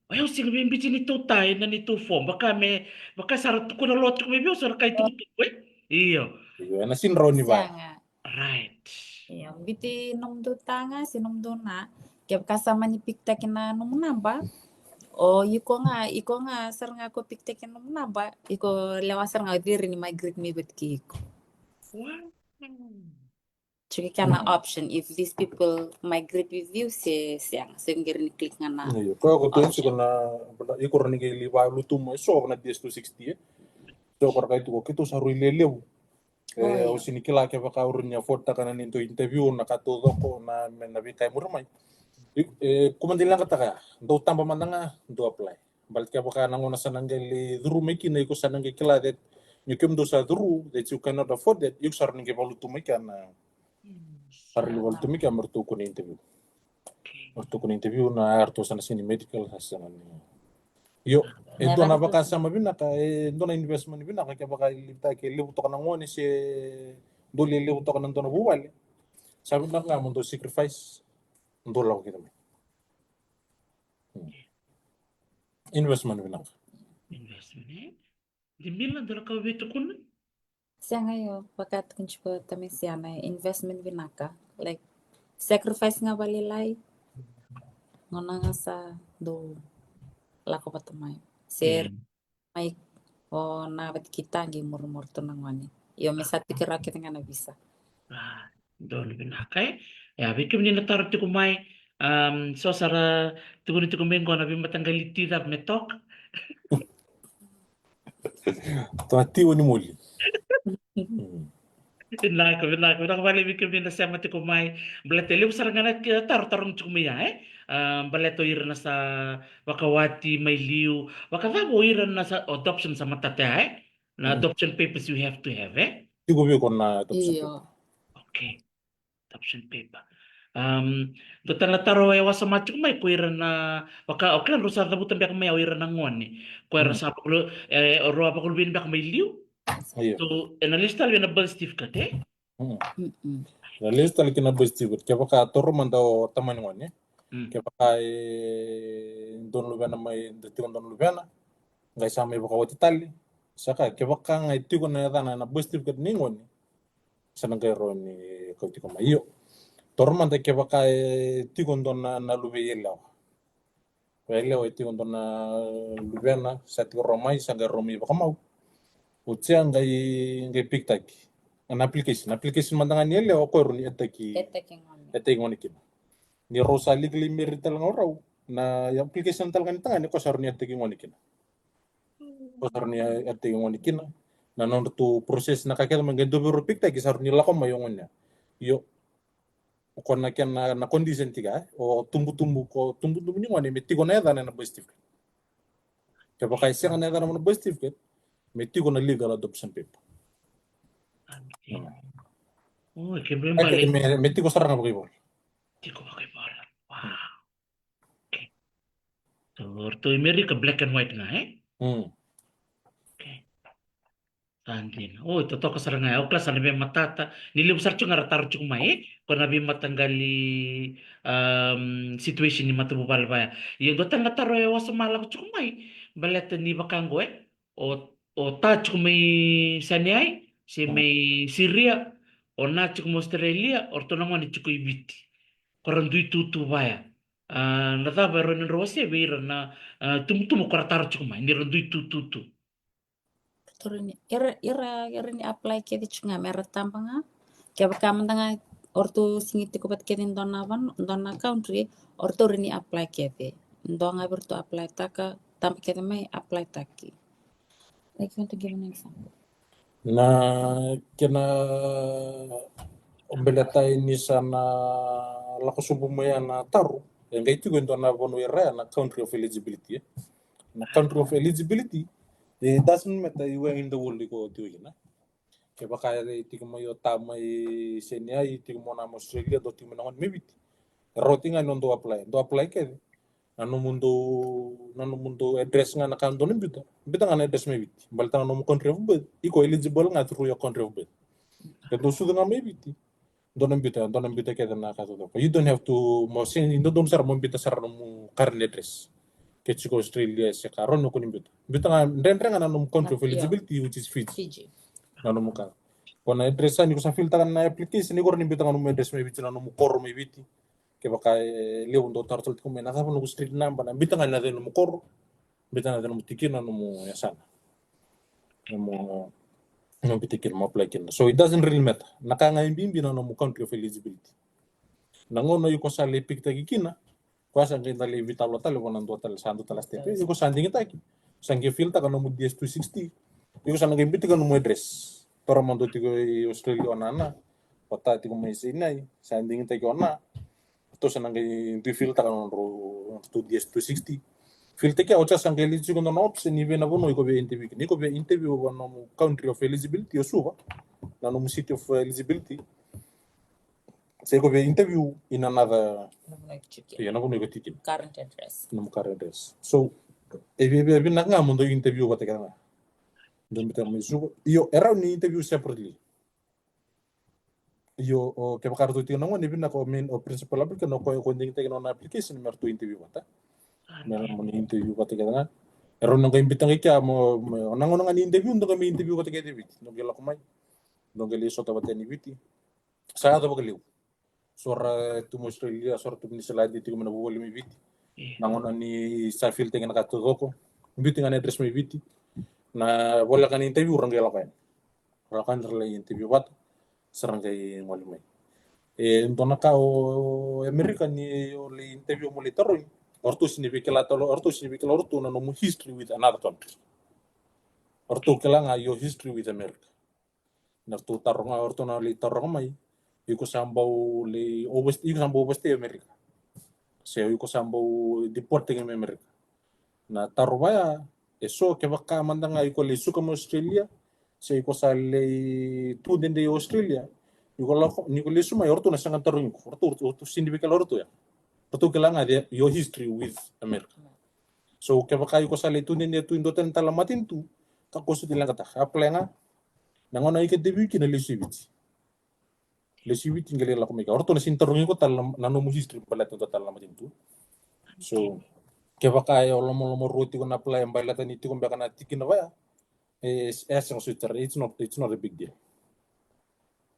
Ayo sing bimbi ni tu tai na ni tu form baka sar tu kuna lot ku bio sar kai tu we. Iyo. Iyo na sinro ni ba. Sianga. Right. Iya, biti nom do tanga si nom do na. Kaya kasama ni pikta kina nom namba. O iko nga sar nga ko pikta kina nom namba. Iko lewa sar nga diri ni migrate mi bet ki iko. Wow. Chuki kana option if these people migrate with you siang sengger ni klik nga na. Iyo ko ko tuen si kana ikor ni ke liwa lutum so na 10 to 60. So kor kai tu ko kito saru ilelew. O sini kila ke baka urnya fota kana ninto interview na kato ko na nabi kai murmai. Kumandilang kata kaya, do tamba mandanga, do apply. Balik ka baka nanguna sa nangali duru meki na iko sa nangali kila that nyukim do sa duru that you cannot afford that yuk sar nangali balutu meki na sar li balutu meki mertu ko interview. Mertu ko interview na arto sa sini medical hasan ni. Yo, ito na baka sa mabina ka ito na investment bina ka baka libta ke libu to ka nangoni si dole libu to ka nang dono buwal. Sabi na nga mo do sacrifice ndo law kita. Investment bilang. Investment eh. Di milan dala ka wetu kuna. Sianga yo pakat kunchpo tami siana investment binaka like sacrifice nga balilay. Ngona nga sa do lako patamay. Sir may o nabat kita ngi murmur to nangwani. Yo mesat pikira kita nga na bisa. Ah, dole binakai. Ya, bikin ni natar tu kumai. So sara tu kumai ko na bimatanggal tida metok. Tuatiwa ni muli. Binaka bali bikin ni nasama tu kumai. Balete liu sarangana tarong cukumaya baleto irna sa wakawati may liu. Wakadabo irna sa adoption sa matata na adoption papers you have to have Tigo biyo ko na Iyo. Okay. Adoption paper. Dotan la taro ya wasa macam mai kuira na waka okay rusa tabutan biak mai awira na ngoni. Kuira sa pakulu ro pakulu bin biak mai liu. Ayo. So analista li na birth certificate Na lista li kina besti but kaya baka toro man daw taman ngoni. Kaya baka don lubena may detigon don lubena. Ngai sa may baka wati tali. Saka kaya baka ngai tigo na yata na besti but ni ngoni. Sa nangay ro ni kauti ko mayo. Torman da kaya baka tigon don na lube yelaw. Wala tigon don na lubena sa tigo romay sa ngai romi baka mau. Utsia ngai piktaki. An application mandangan niya o ko ron etaki ngoni kin ni rosa legally married talaga raw na yung application talaga ni tangan ko sar ni etaki ngoni kin ko sar ni etaki ngoni kin na non to process na kakel mangendo biro pikta ki sar ni lako mayongon niya yo ko na ken na condition tiga o tumbu ni ngoni metigo na dana na positive ke baka siya na dana na positive metigo na legal adoption paper. Oh, que bem balik. Meti ko sarang apa kibol. Tiko pakai bola. Wow. Okay. So, Amerika black and white nga Okay. Tandin. Oh, ito to kasarang nga. O klas na may matata. Nilibsar chung aratar chung mai. Kung nabi matanggali situation ni matububal ba. Yung dotan na taro ya wasa malak chung mai. Baleta ni bakanggo O ta chung may sanyay. Si may Syria. O na chung Australia. Or to naman ni chung ibiti. Korang dui tutu baya. Nata ba ron rose beira na tumutumu karatar chung mai. Ni ron dui tutu. Turun ira ni apply ke di chunga mera tampanga ke baka mantanga orto singiti ko pat ke din donna country orto rini apply ke de ndonga berto apply taka tamp ke mai apply taki. Like you want to give an example? Na kena ombeleta ini sana lakosubu moya na taru yang itu gue na bonu era na country of eligibility na country of eligibility it doesn't matter where in the world you go to na ke baka iti mo yo tamay senya iti mo na Australia do timo na mebit routing ano do apply ke nanu mundo address nga na kando ni bita nga na address mebit balta no country of birth iko eligible nga through your country of birth kedo su nga mebit Don't ambita kaya na kato to. You don't have to mo sin don't sar mo ambita sar no current address. Kechiko Australia se karon no kunimbita. Bita nga ndendra nga no country of eligibility which is Fiji. Na no muka. Kona address ni ko sa filter na application ni ko rin bita nga no address may biti na no mukoro may biti. Kaya baka leo ndo tartol ko may nasa no street number na bita nga na no mukoro. Bita na no tikin na no yasana. No bitikin mo apply kin. So it doesn't really matter. Nakangaimbimbi na no country of eligibility. Nangono yuko sa lepik tagikina. Kwa sa ngita le vitalo talo ko nando tal santo talas tepe. Yuko sa ndingi taki. Sangi filter ka no mo DS260. Yuko sa nagaimbiti ka no mo address. Para mando tigo Australia onana. Pata tigo may sinay. Sa ndingi taki ona. Ito sa nagay filter ka no to DS260. Filter kya ocha sang eligibility ko no option ni na bono iko be interview. Ni ko be interview ko no country of eligibility osuba. Na no city of eligibility. Say ko be interview in another current address. No current address. So if you na nga mundo interview ko teka nga. Don't tell me so yo around ni interview separately. Yo ke bakarto ti no ni bina ko main o principal applicant no ko nding teka no application mer to interview bata. Meron mo ni interview ko teka nga. Around nang imbitang ikya mo nangono nga ni interview ndo kami interview ko teka David. No gela ko may. No geli so tawat ni biti. Sa ato bagaliw. Sora tu Australia sora tu Nisela di tigo na bubuli mi viti. Nangono ni sa filter nga nakatudoko. Biti nga address mi viti. Na wala kan interview orang gela kain. Orang kan relay interview wat sarang kay ngoli mai. Ndona ka o America ni le interview mo le taroy. Orto significa orto na no history with another country. Orto kala nga your history with America. Narto taronga orto na le taronga mai. Yuko sambau le ovesti America. Se yuko sambau deporting in America. Na tarubaya eso ke baka mandanga yuko le suka mo Australia. Se yuko sa le tu dende Australia. Yuko le suma orto na sangan tarung. Orto significa orto ya. Orto kelanga dia your history with America. So ke baka yuko sa le tu dende tu indotan talamatin tu ka kosu dilang kata. Aplenga nangono ike debut kina le siviti. Lesiwi tinggal la komika. Orto na sintarungi ko tal nano mo history pala to tal lama tintu. So ke baka yo lomo roti ko na apply mbala tani ti ko baka na tikin na ba. Ang Twitter it's not a big deal.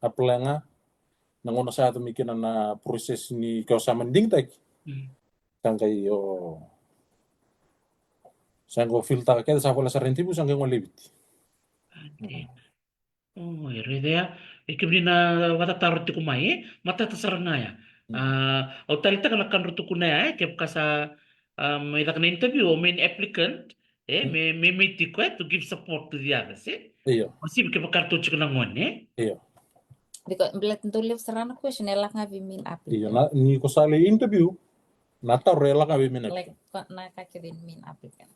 Apply nga nangono sa ato mikina na process ni ko sa manding tag. Sangkay yo sangko filter ka sa wala sa rentibu sangkay ngolibit. Oh, idea. Ikibri na watatarot ti kumai, matatasar nga ya. O talita ka nakan ruto ko na ya, kaya sa may na interview o main applicant, may tiko to give support to the others, Iyo. Masih kaya pakarto chiko na ngon, Iyo. Because bilat to live sarana question elak nga main applicant. Iyo na ni ko sa interview natarela ka min. Like nakakibin main applicant.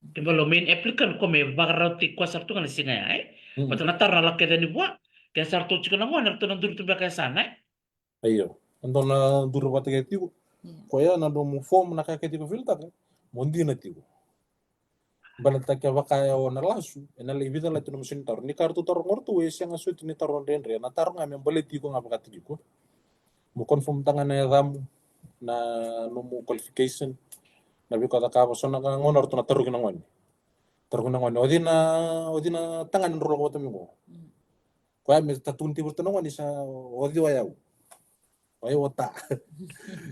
Diba lo main applicant ko may bakaraw ti kwa sarto nga nasinga ya, Mata natar na laki ni buwa. Kaya sarto chiko na ngon, narto nang duro tuba kaya sana, Iyo. Ando na duro pati kaya tigo. Kaya na do mo form na kaya tigo filter ka. Mondi na tigo. Balata kaya wakaya o nalasu. Na libita la tino musin taro. Ni kartu taro ngortu we siya nga suit ni taro ndendre. Na taro nga may balit tigo nga baka tigo. Mo confirm tanga na yadamu na no mo qualification. Nabi ko ta ka so na ngon orto na taro ginangon. Taro ginangon. Odi na tangan ng rolo ko tamigo. Kaya may tatunti burto ngon isa odi wayaw. Wayaw ta.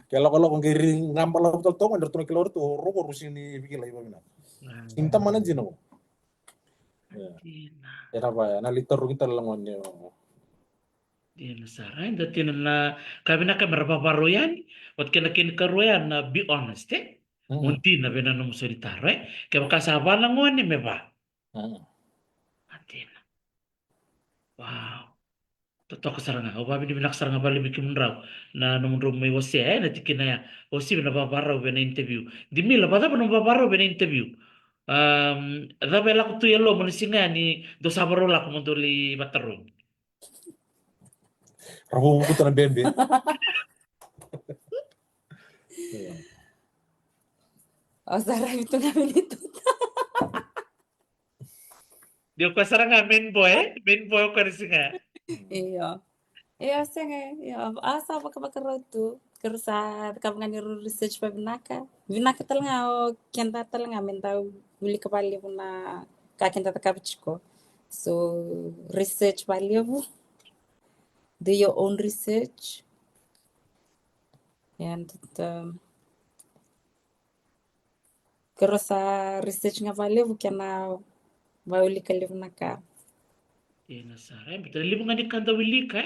Kaya lo kung kiri ngambal lo tol tongon orto na kilor to robo rusin ni bigila iba mina. Sinta mana jino. Era ba na litor kita langon niyo. Di na saray, dati na kami na kamera yan, wat kinakin karuyan na be honest, Munti na binanong salita, Kaya makasaba lang ngon may ba? Atin. Wow. Totoo ka saranga. O babi ni binakasaranga bali bikin raw na nung may wasi natikin na ya. Wasi binababaraw na interview. Di mila ba dapat nababaraw na interview. Dapat lang ko tuyalo mo singa ni do sabaro la ko mo doli batarong. Rabo mo na bembe. O sarap ito namin ito. Di ko saranga main boy ko rin singa. Iya. Iya senge, ya asa baka tu. Kerusa kabangani research pa binaka. Binaka talanga o kenta talanga menta uli kapali puna kakenta takapichiko. So research value, do your own research and kerusa research nga value kena bauli kalivnaka. Nasara betul libu ngani kanda wilika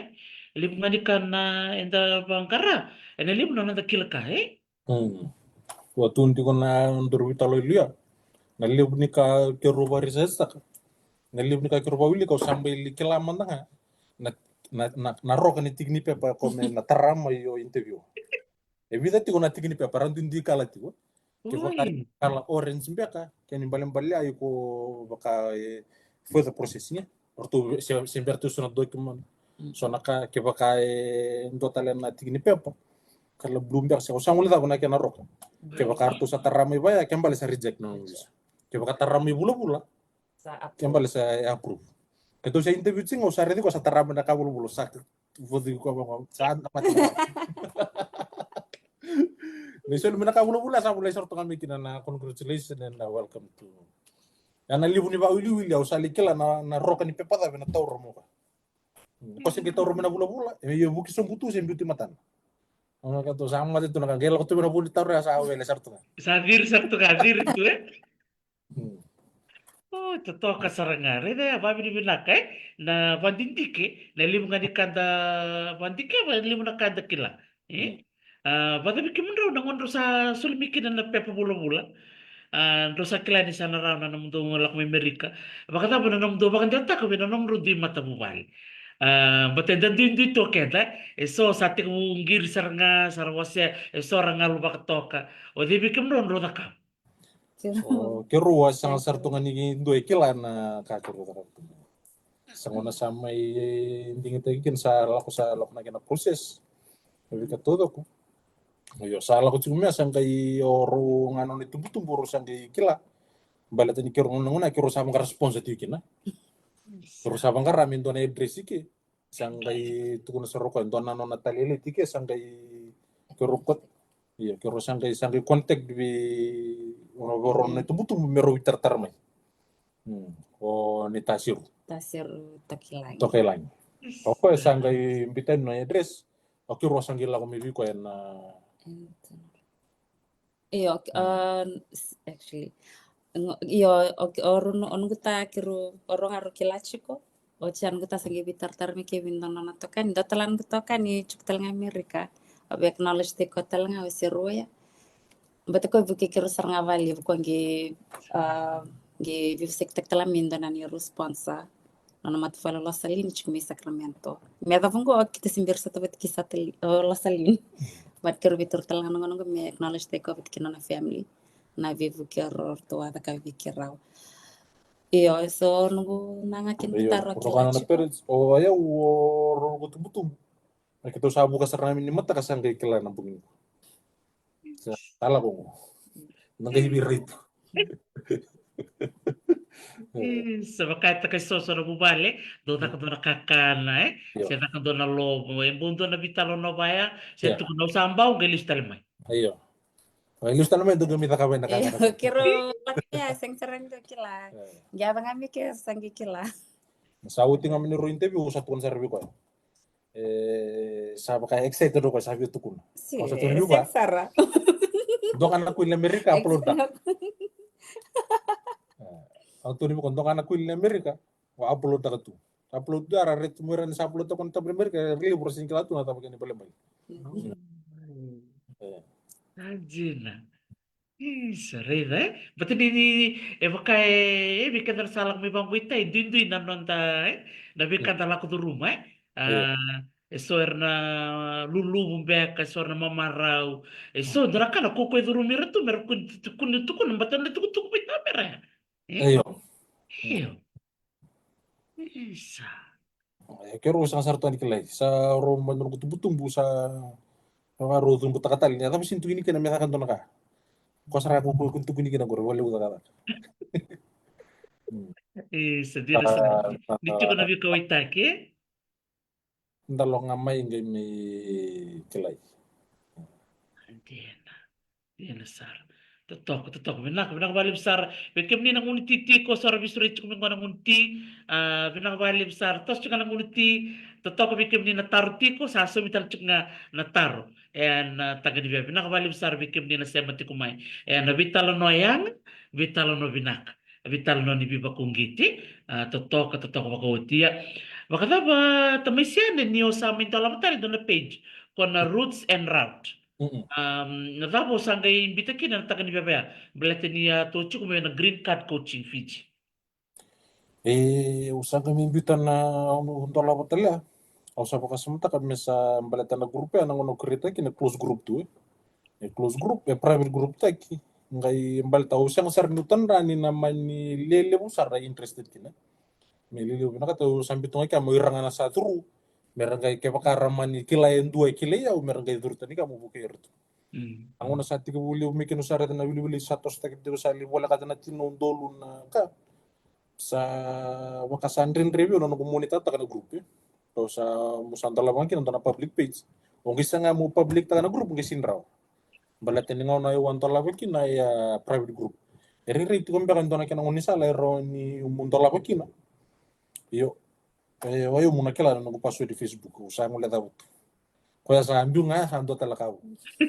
libu ngani kana enda bangkara ena libu nanda kilaka Watu ndi kona nduru vitalo ilia. Nalibu nika keruba research taka. Nalibu nika keruba wili kau sampai li kila mandanga. Na roka ni tigni pepa kome na tarama yo interview. Evita tiko na tigni pepa rantu ndi kala tiko. Kiko kala orange mbeka kani balem ayo ko baka further processing. Ortu sembertu suna document. So naka ke baka ndotale na tigni pepa. Kalau Bloomberg sa usang ulit ako na kena roka. Ke baka artu sa tarama ibaya kembali sa reject na bisa. Ke baka tarama bula-bula kembali sa approve. Ito sa interview sing usah redi ko sa tarama na kabulu-bulu sa vote ko ba saan mati. Nisol mina kabulu-bula sa mulai sorto kami kina na congratulations and welcome to. Yana libu ni ba uli usah likela na roka ni pepada na tauro mo ka. Kasi kita tauro na bula-bula, yo buki som butu sem beauty matan. Ang kato sama dito nakagela ko tuwa na buli tauro sa awele sarto. Sadir sabtu kadir itu Oh, totoo ka sarangare da babi ni binaka na bandindike na limu ngani kanda bandike ba limu na kanda kila. Bada bikin munro na ngondro sa sulmiki na pepa bula-bula. Ndo sa kila ni sana raw na namundo ngolak may Amerika. Baka tabo na namundo baka ndata ko na namro di mata mubali. Batendan din dito kenda eso sa ating ngir saranga sarwasya eso rangal baka toka. O di bikin munro na ka. Keruwa sang sarto nga ni doy kila na kakero sarto. Sangona samay hindi tagikin sa lako na kina proses. Sabi ka todo ko. Yo sala ko cuma sang kay oro ngano ni tumbu-tumbu sang kay kila. Balata ni kero nguna kero sa mga response ti kina. Kero sa mga ramin do na address iki. Sang kay tukuna sa roko do na natalili tike sang kay kero kot. Iya kero sang kay contact di orang itu butuh meru tertarmai. O ni tasir Takilang. Tokelang. Oke sanggai bitain no address. Oke rosan gila ko mibi ko en Iyo actually iyo orang guta kiru orang aru kilachiko ochian guta sangi bitar mi ke bintang nana tokan datalan gutokan ni cuktel Amerika ob acknowledge te kotel nga wesiroya batako buki kiru saranga vali bukongi gi vivsek tektala mindo nani responsa nana matufala losalin chukumi Sacramento meda fungo kita simbir satabet kisateli losalin but kiru bitur talang nongo me acknowledge te ko bitkino na family na vivu kero tua da ka vikirau iyo so nungu nangakin taro rokan na parents o aya o ro butum kita sabu ka sarana ni mata ka sanggai kila na bungin salah ko nang hibirito Sabakay ta kay soso na bubale, do na kadona kakana siya na kadona lobo, bundo na bitalo na baya, siya tuko na usambaw, galis talmay. Ayo. Ilus tanam itu gamita kabe na iyo kiro lakya seng sarang do kila gyaba ngami ke sangi kila Sauti nga miniro interview sa tukan sa review ko. Sabi ka excited ko sabi tukun. si Sa review ba? sara Doon ka na kuil Amerika upload na. Ang tunin mo kung doon ka na kuil Amerika, wa upload na ka to. Upload da ret mo ran sa upload ko ta Amerika, really processing kala to na tapos ni pala bay. Ajina. Sarila Berarti di pakai bikin tersalah mi bangkuita dindui nanonta nabi kata laku tu rumah esorna lulu bumbek esorna mamarau eso draka na koko itu rumira tu merkun tukun batan itu tukun pita merah Ayo. iyo isa Kero sa sarto ni kilay sa rumah nung butung sa mga rutong buta niya tapos sintu ini kina metakan to naka. Ko sara ko kun tukuni kina goro wala uta kata. isa dia rasa dito ko nabi kawita ke ndalo ngamay ngay mi kilay. Diana sar. Totok. Benak balik besar. Bekem ni nangun titi ko sar bisuri cuk minggu nangun ti. Benak balik besar. Tos cuk nangun ti. Totok bekem ni natar ti ko saso mital cuk natar. En taga di benak balik besar bekem ni nasema ti kumai. En vitalo no yang, vitalo no binak. Vitalo no ni biba kunggiti. Totok bakautia. Bakata ba tamisian ni osama intala matali do na page. Kona roots and route. Nadhapo sangai bitaki na nataka ni baba belatania to chuko na green card coaching Fiji. Usanga mimbita na untola batala. Ausa paka semta kan mesa balata na grupo na ngono krita ki na close group tu. Close group private group taki. Ngai balta usang sar nutan rani namani lele busar interested kina. Me lele bina kata sampai tungai ka mo iranga na saturu. Merangai ke pakaramani kilay dua kilay au merangai durtani ka mo bukair tu. Ang una sa ati ko buli umikin usara na bili satos takit di usali wala kata na tinondolo na ka sa wakasandrin review no komunidad ta kana grupo to sa musantala bangkin na public page ong isa nga mo public ta kana grupo ngisin raw balatin nga na iwan tala bangkin na private group eri tu kumbe kan na kana unisa lero ni umuntola bangkin yo wayo muna kila no paso di Facebook usa mo leta Kaya sa ambiu nga hando talakaw.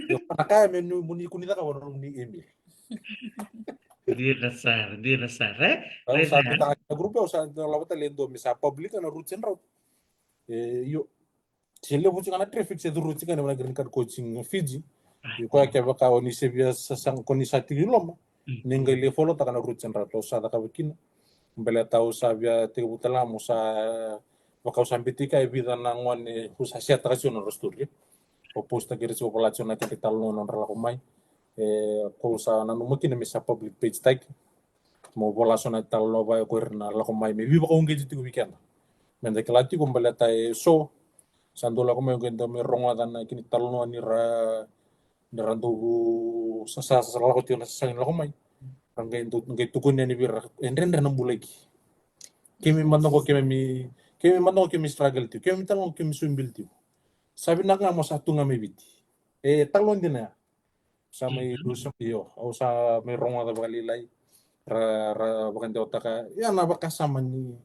Yung panakaya muni kunita ka wala ni email. Di rasar, Kalau sa tanga na grupo sa lawata lendo misa public na routes and route. Yo sila po na traffic sa routes ka na green card coaching Fiji. Yo kaya kaya baka oni sebia sa sang koni sa tigilom. Ninga ile follow ta kana routes and route sa ta kabikin. Mbele tao sa bia tigutala mo sa baka usambitika evita na ngwan husasia tradisyon no rosturi. O posta kiri sa populasyon natin kitalo non ralakumay. Kung sa nanumukin na sa public page tag mo populasyon natin talo ba ko na lakumay may biba ko ngiti ko weekend. Mende kelati ko balata so sandola ko may ganda may ronga na kinitalo no ni randu sa lako tiyo na sa sangin lakumay. Ang ngay tukun niya ni bira enren ng bulay. Kimi man ko kimi struggle tiyo. Kimi tanong kimi sumbil tiyo. Sabi na nga mo sa tunga may biti. Talon din na. Sa may lusok iyo. O sa may ronga na bakalilay. Bakan daw taka. Yan na bakasama ni.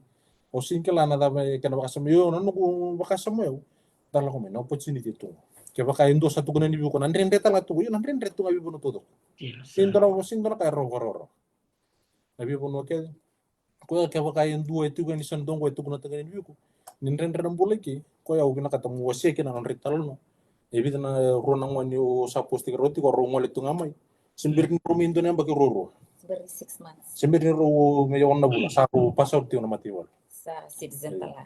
O singkala na may kanabakasama iyo. Ano kung bakasama iyo. Dala ko may na opportunity ito. Kaya baka indo sa tukunan ni Bibo ko. Nandrinre tala ito. Yun nandrinre ito nga Bibo no todo. Sindo na kaya roro. Nabi po no kaya. Kaya baka yung dua ito nga nisan doon ko ito kuna taga ni Bibo ko. Nindrenre ng bulay ki. Kaya ako binakatamu wasya kina ng ritalo no. Ebita na ronang wani o sapos tika roti ko rongol ito ngamay. Simbir ni rumindo na yung bagi roro. 6 months. Simbir ni ro ngayon na bula. Sapo pasok tiyo na matiwal. Sa citizen tala.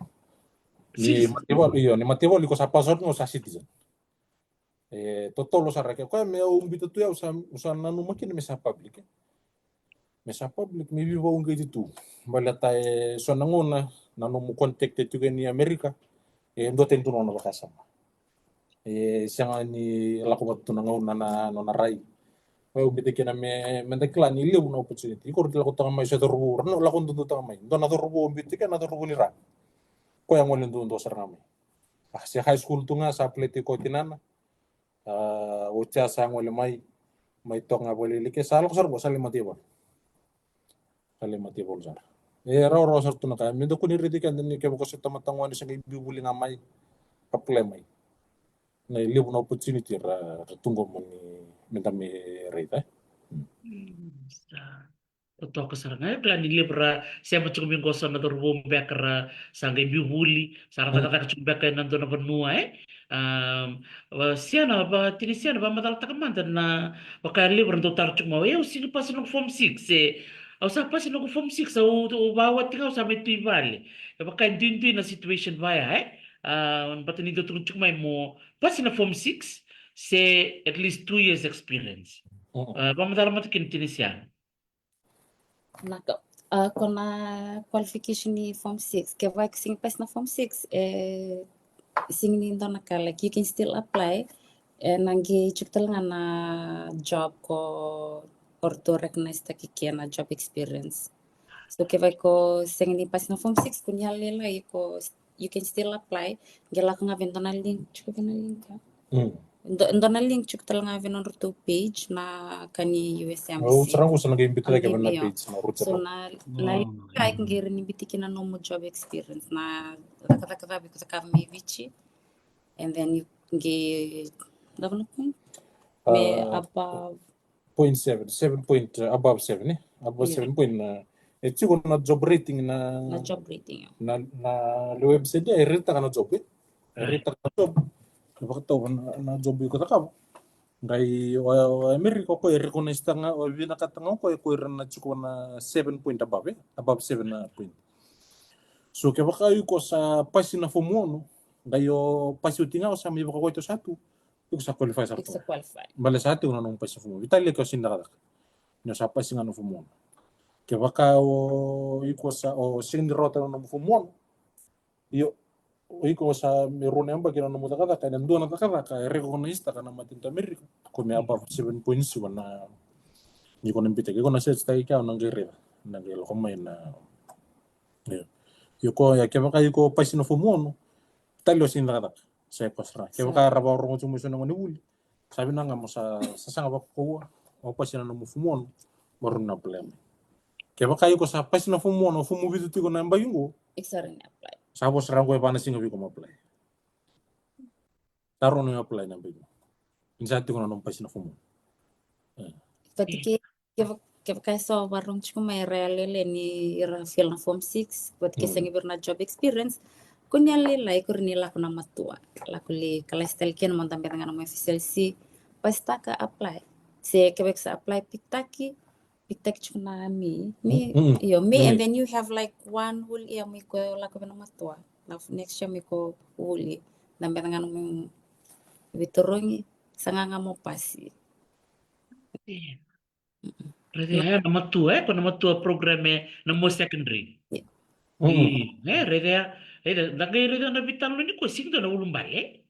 Ni matiwal iyo. Ni matiwal iko sa pasok no sa citizen. Totoo sa rakyat. Kaya may umbito tuya usa nanumakin may sa public. May sa public may biba unggay dito. Balatay so nanguna nanumu contact ito ni Amerika. Ndo tento no na bakasama. Siya nga ni lakumat ito na naray. May ubitik na may mendakla ni liw na opportunity. Iko rin lakot nga may sa turubo. Ano lakot doon nga may. Doon na turubo ubitik na turubo ni Ran. Kaya mo rin doon sa nga may. Siya high school to nga sa atletico tinana. Ucha sa nga may to nga bolilike. Sa alak sarbo sa limatibol. Sa limatibol sar. Raw sar to na kaya. Mindo ko niritikan din kaya ko sa tamatangwan sa ibibuli nga may kaplemay. Na liw na opportunity tunggu mo ni minta mi rate. Totoo ka sarang ngayon, kaya nilibra siya mo tsukong ko sa nadurubong bekara sa ngay bihuli, sarang kata tsukong bekara nandun na banua siya na ba, tinisya na ba madalata ka man na baka libra nandun taro tsukong mawa, sino pa sinong form 6 Au sa pa sinong form 6 o bawat tingao sa may tuibali. Baka hindi na situation baya pati nito tsukong may mo pa sinong form 6 say at least 2 years experience. Pamadala mo kin tinisya. Kona qualification ni form 6 kaya vai sing pas na form 6 sing ni ndo naka like you can still apply nangi chuktal nga na job ko or to recognize ta kikia na job experience so kaya vai ko sing ni pas na form 6 kunya lela you can still apply. Gela ko nga vento na link, cukup na link ka. Hmm. Ento na link cukup talang nga vento to page na kani US Oh, Embassy. serang usan nag imbita lagi Ang na iyo. page na root So serang. na kaya kung giri ni biti kina no mo job experience na kata because ka may vici and then you get dapat point may above 7 point above 7 eh. Above Yeah. 7 point na siguro na job rating na job rating yun. na website dia rita kana job eh. Rita kana job. Bakit to na job ko ta ka. Dai Amerika ko recognize tanga o bina katanga ko na chuko na 7 point above eh. Above 7 point. So ke baka ko sa pasi na fumono gayo pasi utinga sa mi baka ko ito satu. Iko sa qualify sa It's a qualify. Bale sa ati una nung pasi fumono. Vitali ko sindarak. Nyo sa pasi nga no fumono. Ke baka o iko sa o sindirota no fumono. Yo iko sa merone amba kina no mutakada ka nan dona takada ka recognize ta kana matinta Amerika. Ko me above 7 points wana ni ko nembite ko na set stay ka nang gerira. Nang gelo ko may na yo ko ya ke baka iko pasi no fumono. Talyo sindarak. Saya pasrah. Kaya baka rabaw rongo sumuso ng wuli. Sabi na nga mo sa sanga ko o pasi na mo fumon maroon na problema. Kaya baka ko sa pasi na fumon o fumu bitu ko na mbayong ko. Isa rin apply. Sa boss rango pa na singa ko ma-apply. Taro no apply na bigo. Insati ko na nung pasi na fumon. Pati kaya sa warung chiko may realele ni ira fill na form 6 buat kisa ngibir na job experience kunyali lai kurni laku na matua laku li kalestel ken mon tambe tanga na official si pasta ka apply se kebek sa apply piktaki chiko na mi and then you have like one whole year mi ko laku na matua next year mi ko wuli tambe tanga na vitorongi sanga mo pasi. Berarti nama tua ko nama tua programe nama secondary. Reda dagai reda na vital ni ko sing na ulum bale.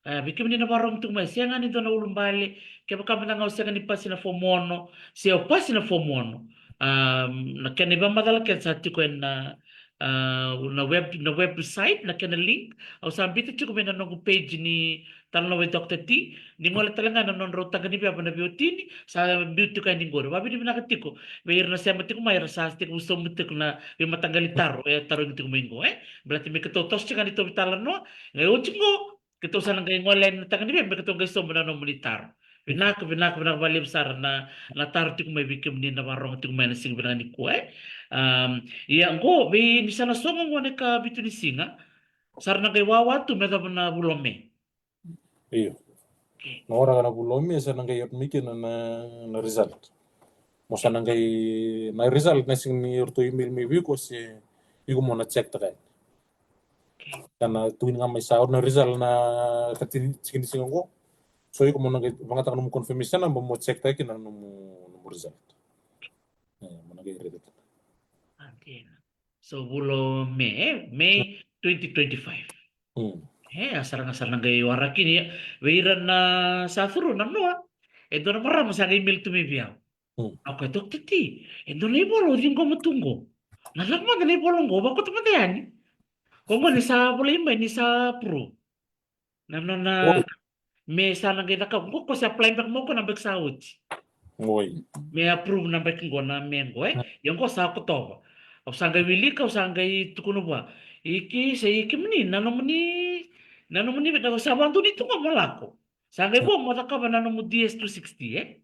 Bikin ni na barong tu mas yang ani na ulum bale ke baka na ngau senga ni pasi na fomono se o pasi na fomono na kene ba madala ke sa tiko na website na kena link au sambita chuko mena no page ni talno we Dr. T ni ngole talanga na non rota gani ba na biotini sa beauty ka ni ngoro babi ni nakatiko we na sa matiko mai rasa tiko gusto mutiko na we matanggali taro taro ngitiko mingo berarti me keto tos chika ni to talano ngai uchingo keto sa ngai ngole na tangani be keto ngai so mena no monitar Binak balik besar na tar tiko mai bikim ni na barong tiko mai na sing benani ko ya ngo be ni sana songo ngone ka bitu ni singa sarna kay wawa tu meta na bulome Iyo. Na ora kana bulome sa nang kay mikin na result. Mo sa nang kay na result na sing ni urto email mi ko si igo mo na check ta kay. Kana tuwin nga may saud na result na katin sing ko. So igo mo na kay pangata mo confirmation na mo check ta kay na mo result. Mo na kay ready. So bulo May 2025. Asar nagay waraki ni weiran na sa thuru na noa. Ito na marama sa email to me biyaw. Ako ito titi. Ito na ibolo din ko matunggo. Nalakma na ibolo ko bako tumatayani. Kung ni sa bulima ni sa pro. Na may sa nagay naka ko sa apply back mo ko na bagsawod. Ngoy. May approve na back ko na mengo Yung ko sa ko to. O sanggay wili ka o sanggay tukuno ba? Iki sa iki mani nanomani na sa bantu dito ka malako. Sanggay ko mataka ba nanomo DS260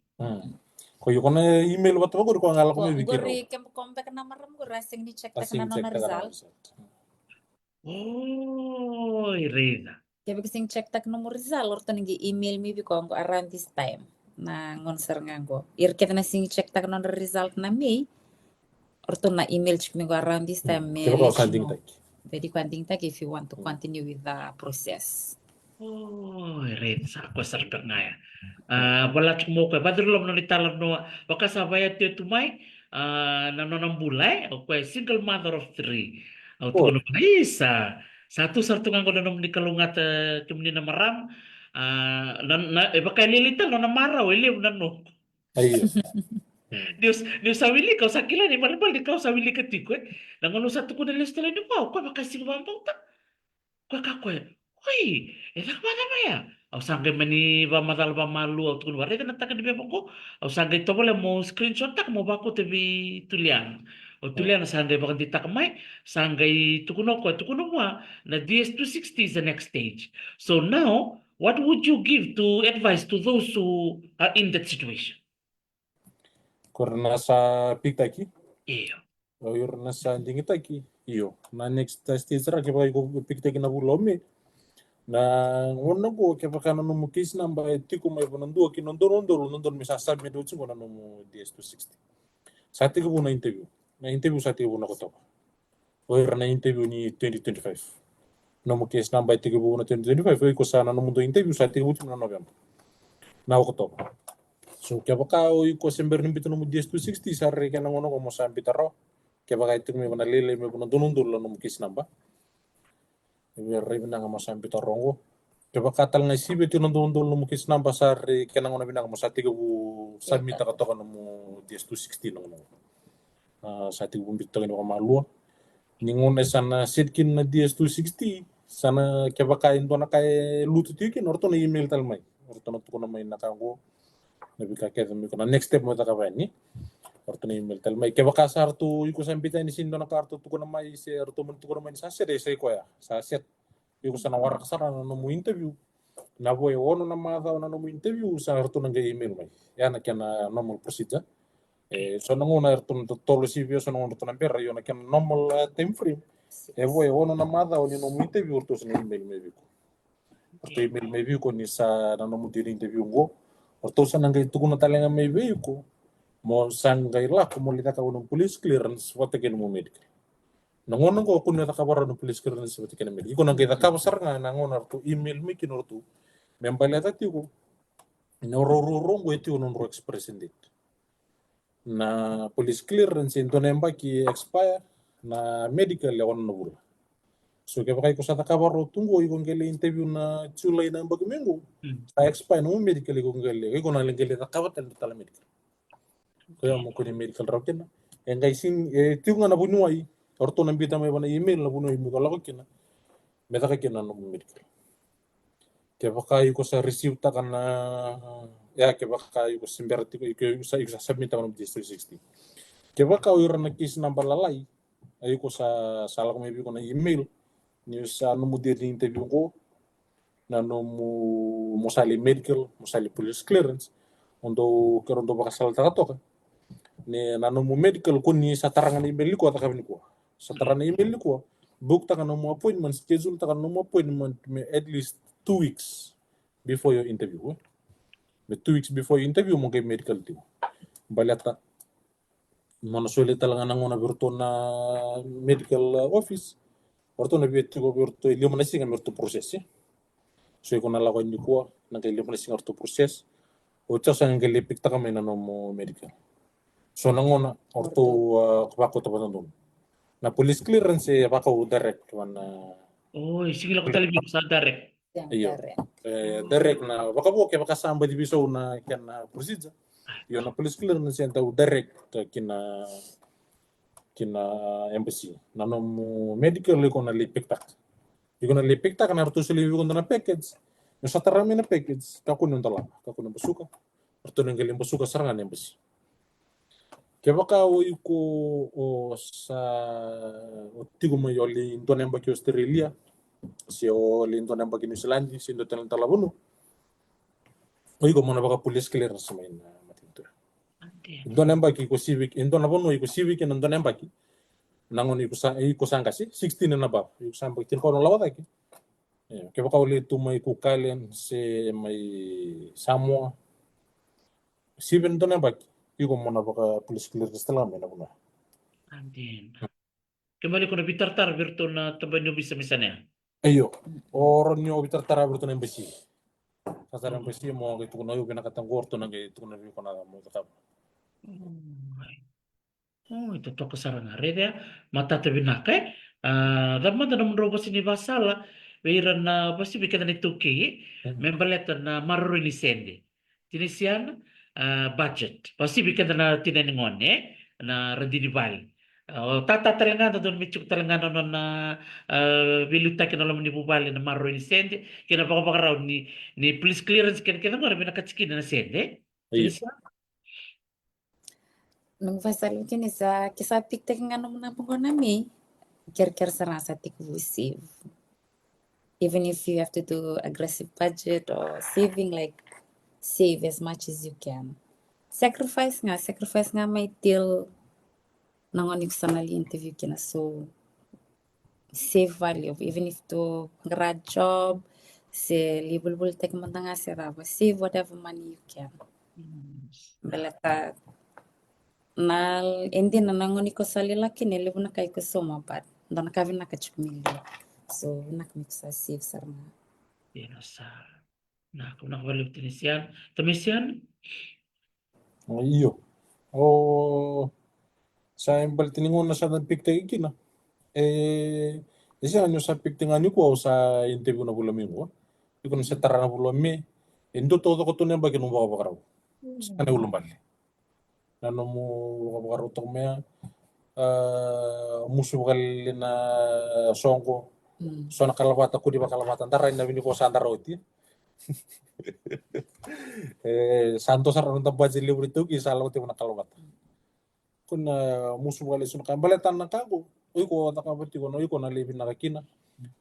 Ko yung na email ba to ko ngala ko may bigiro. Gori kem kompe kana maram ko rasing ni check ta kana na result. Oh, Irena. Kaya kasing check ta kana mo result or to ngi email mi ko around this time na ngonser ngango. Ir kita na sing check ta kana result na mi. Or na email check me go around this time. Very quanting tag if you want to continue with the process. Oh, red sa ako sarap nga ya. Wala mo ka badrulom no nitalan no baka sabaya tiyo tumay nanonang bulay o kaya single mother of 3. Auto ko na isa. Satu sartungan ko na ni kalungat kumni na maram baka lilitan no na maraw iliw na no. Ay. Ni usawili kau sakila ni malabal di kau sawili ketiko nangono satu ko nila stela ni ko makasih mampang ta ko ka ko oi enak mana ya au sangge mani ba madal ba malu au tukun warga kan takan di bepong ko au sangge to boleh mau screenshot tak mau baku tebi tulian o tulian sangge bakan ditak mai sangge tukuno mo na DS260 is the next stage. So now what would you give to advice to those who are in that situation? Karena sa piktaki, Iya. na sa dingitaki, iyo. Na next stage ra ke ba ko piktaki na bulome. Na ngono ko ke pa kana no mukis namba etiko mai bonando ki nondon misa sabi do tsingo na no DS260. Sati ko na interview. Na interview sati ko na ko to. Na interview ni 2025. No mukis namba etiko ko na 2025 ko sana no mundo interview sati ko na November. Na ko to. So kaya baka ko sember nimbito no DS260 sarre kana ngono ko mo sa pitaro. Kaya baka itiko me na lele me no donondol no mukis namba. Ibe na mo sa pitaro ngo. Kaya baka tal nga sibe ti no donondol no mukis namba sarre kana ngono binang mo sa tigo submit ka to no mo DS260 no ngono. Sa tigo bito no malu. Ningon sana sitkin na DS260 sana kaya baka indo na kay luto tikin orto na email tal mai. Orto na tuko na may nakango. Nabika kaya na next step mo ta ka ni orto na email tal mai kaya baka sa arto iko sa mbita ni sindo na karto tuko na mai se orto mo tuko na mai sa set sa ko ya sa set iko sa nawara kasara no mo interview na boy ono na mata na no mo interview sa arto na email mai ya na kana normal procedure so nangona orto na tolo CV so nangona orto na berra yo na kana normal time frame boy ono na mata oni no mo interview orto sa email mai biko orto email mai biko ni sa na no mo interview ngo orto sa nangai tuko na talenga may vehicle mo sangai la ko mo lita ka ng police clearance wate ken mo medical nangono ko kun na kabara ng police clearance wate ken medical iko nangai ta kabasar nga nangono orto email mi kin orto membaleta ti ko norororo ngo iti unon ro express indit na police clearance into nemba ki expire na medical le on no so kaya kay ko sa takabaro tunggo iko ngele interview na July na bagmengo sa expire no medical iko ngele iko na ngele takabat and tala medical kaya mo ko ni medical roken en ngay sin tiunga na bunuai orto na bita may bana email na bunuai mo kala ko kina meta ka kina no medical kaya baka iko sa receive ta kana ya kaya baka iko simberti ko iko sa submit ta no DS360 kaya baka iro na kis number lalai ayoko sa sala ko may ko na email ni sa no mo di interview ko na no mo sali medical mo sali police clearance ondo karon do baka sala ta to ni na no mo medical ko ni sa tarangan email ko ta kabini ko sa tarangan email ko book ta no mo appointment schedule ta no mo appointment me at least 2 weeks before your interview me 2 weeks before your interview mo kay medical ti balata mo na sulit talaga nangona virtual na medical office orto na biet ko virtual ilimo na singa virtual process so iko na lako ni ko nang ilimo na singa virtual process o tsa sa ngel lepik ta kami na no mo medical so nangona orto kapako to bandon na police clearance baka direct man Oh, sige lang ko talabi sa direct. iyo direct na baka po kaya baka samba diviso na kana procedure yo na police clearance enta direct kina embassy na no medical ko na lepik tak iko na lepik tak na orto sili ko na package no sa tarami na package kako nun tala kako na basuka orto nang galing basuka sarangan embassy kaya baka iko o sa tigo mo yoli into namba ki Australia si o linto namba ki New Zealand si ndo talang talabuno o iko mo na baka police clearance may na matinto ndo namba ki ko civic ndo na bono iko civic ndo namba ki nangon iko sangkasi 16 na ba iko samba tin ko no lawata ki kaya baka uli tumay ko kalen si may Samoa 7 ndo namba ki iko mo na baka police clearance talaga na bono Andin. Kembali ko na bitartar virtual na tabanyo bisa misalnya. Ayo, orang nyo bitartara berto na embassy. Kasar embassy mo gitu na yung pinakatang gorto na gitu na yung kana mo kakab. Oh, itu to kasarang hari dia mata tabi nakai. Dapat na mendrobo sini basala. Wiran na pasti bikin itu ki. Membalet na marro ni sende. Tinisian budget. Pasti bikin na tinaningon na radini bali. Tata talangana don michuk talangana non na biluta kina lo ni bubali na maro ni sende kina baka raw ni police clearance kina ngora bina katskina na sende. Iya. Nung fasal kini sa kisa piktek nga nung napong nami, kira-kira sarasa save. Even if you have to do aggressive budget or saving, like save as much as you can. Sacrifice nga may till nangonik sanali interview kina so save value even if to grad job se libul tek mantanga serava save whatever money you can. Belata na hindi na nangoni ko salila kini libu na kay ko soma but ndana kavin na kachumili so nakmiksa save sarma. Sa na kung nakabalik tinisiyan. Tamisiyan? Iyo. Sa embal tiningon na sa nagpikta ikina. Isa nyo sa piktingan ko sa interview na bulan minggu. Iko na sa tara na bulan me. Indo todo ko tunan bagay nung baka bakaraw. Sa na ulang bali. Nano mo baka bakaraw to maya. Musuh kali na songko. So nakalawata ko di ba kalawatan taray na bini ko sa andaraw iti. Santos aron ta budget libro itu kisah lawat mo nakalawata. Kun musuh kali sun kan baletan na kago. Uy ko nakabati ko no ko na libin na kina.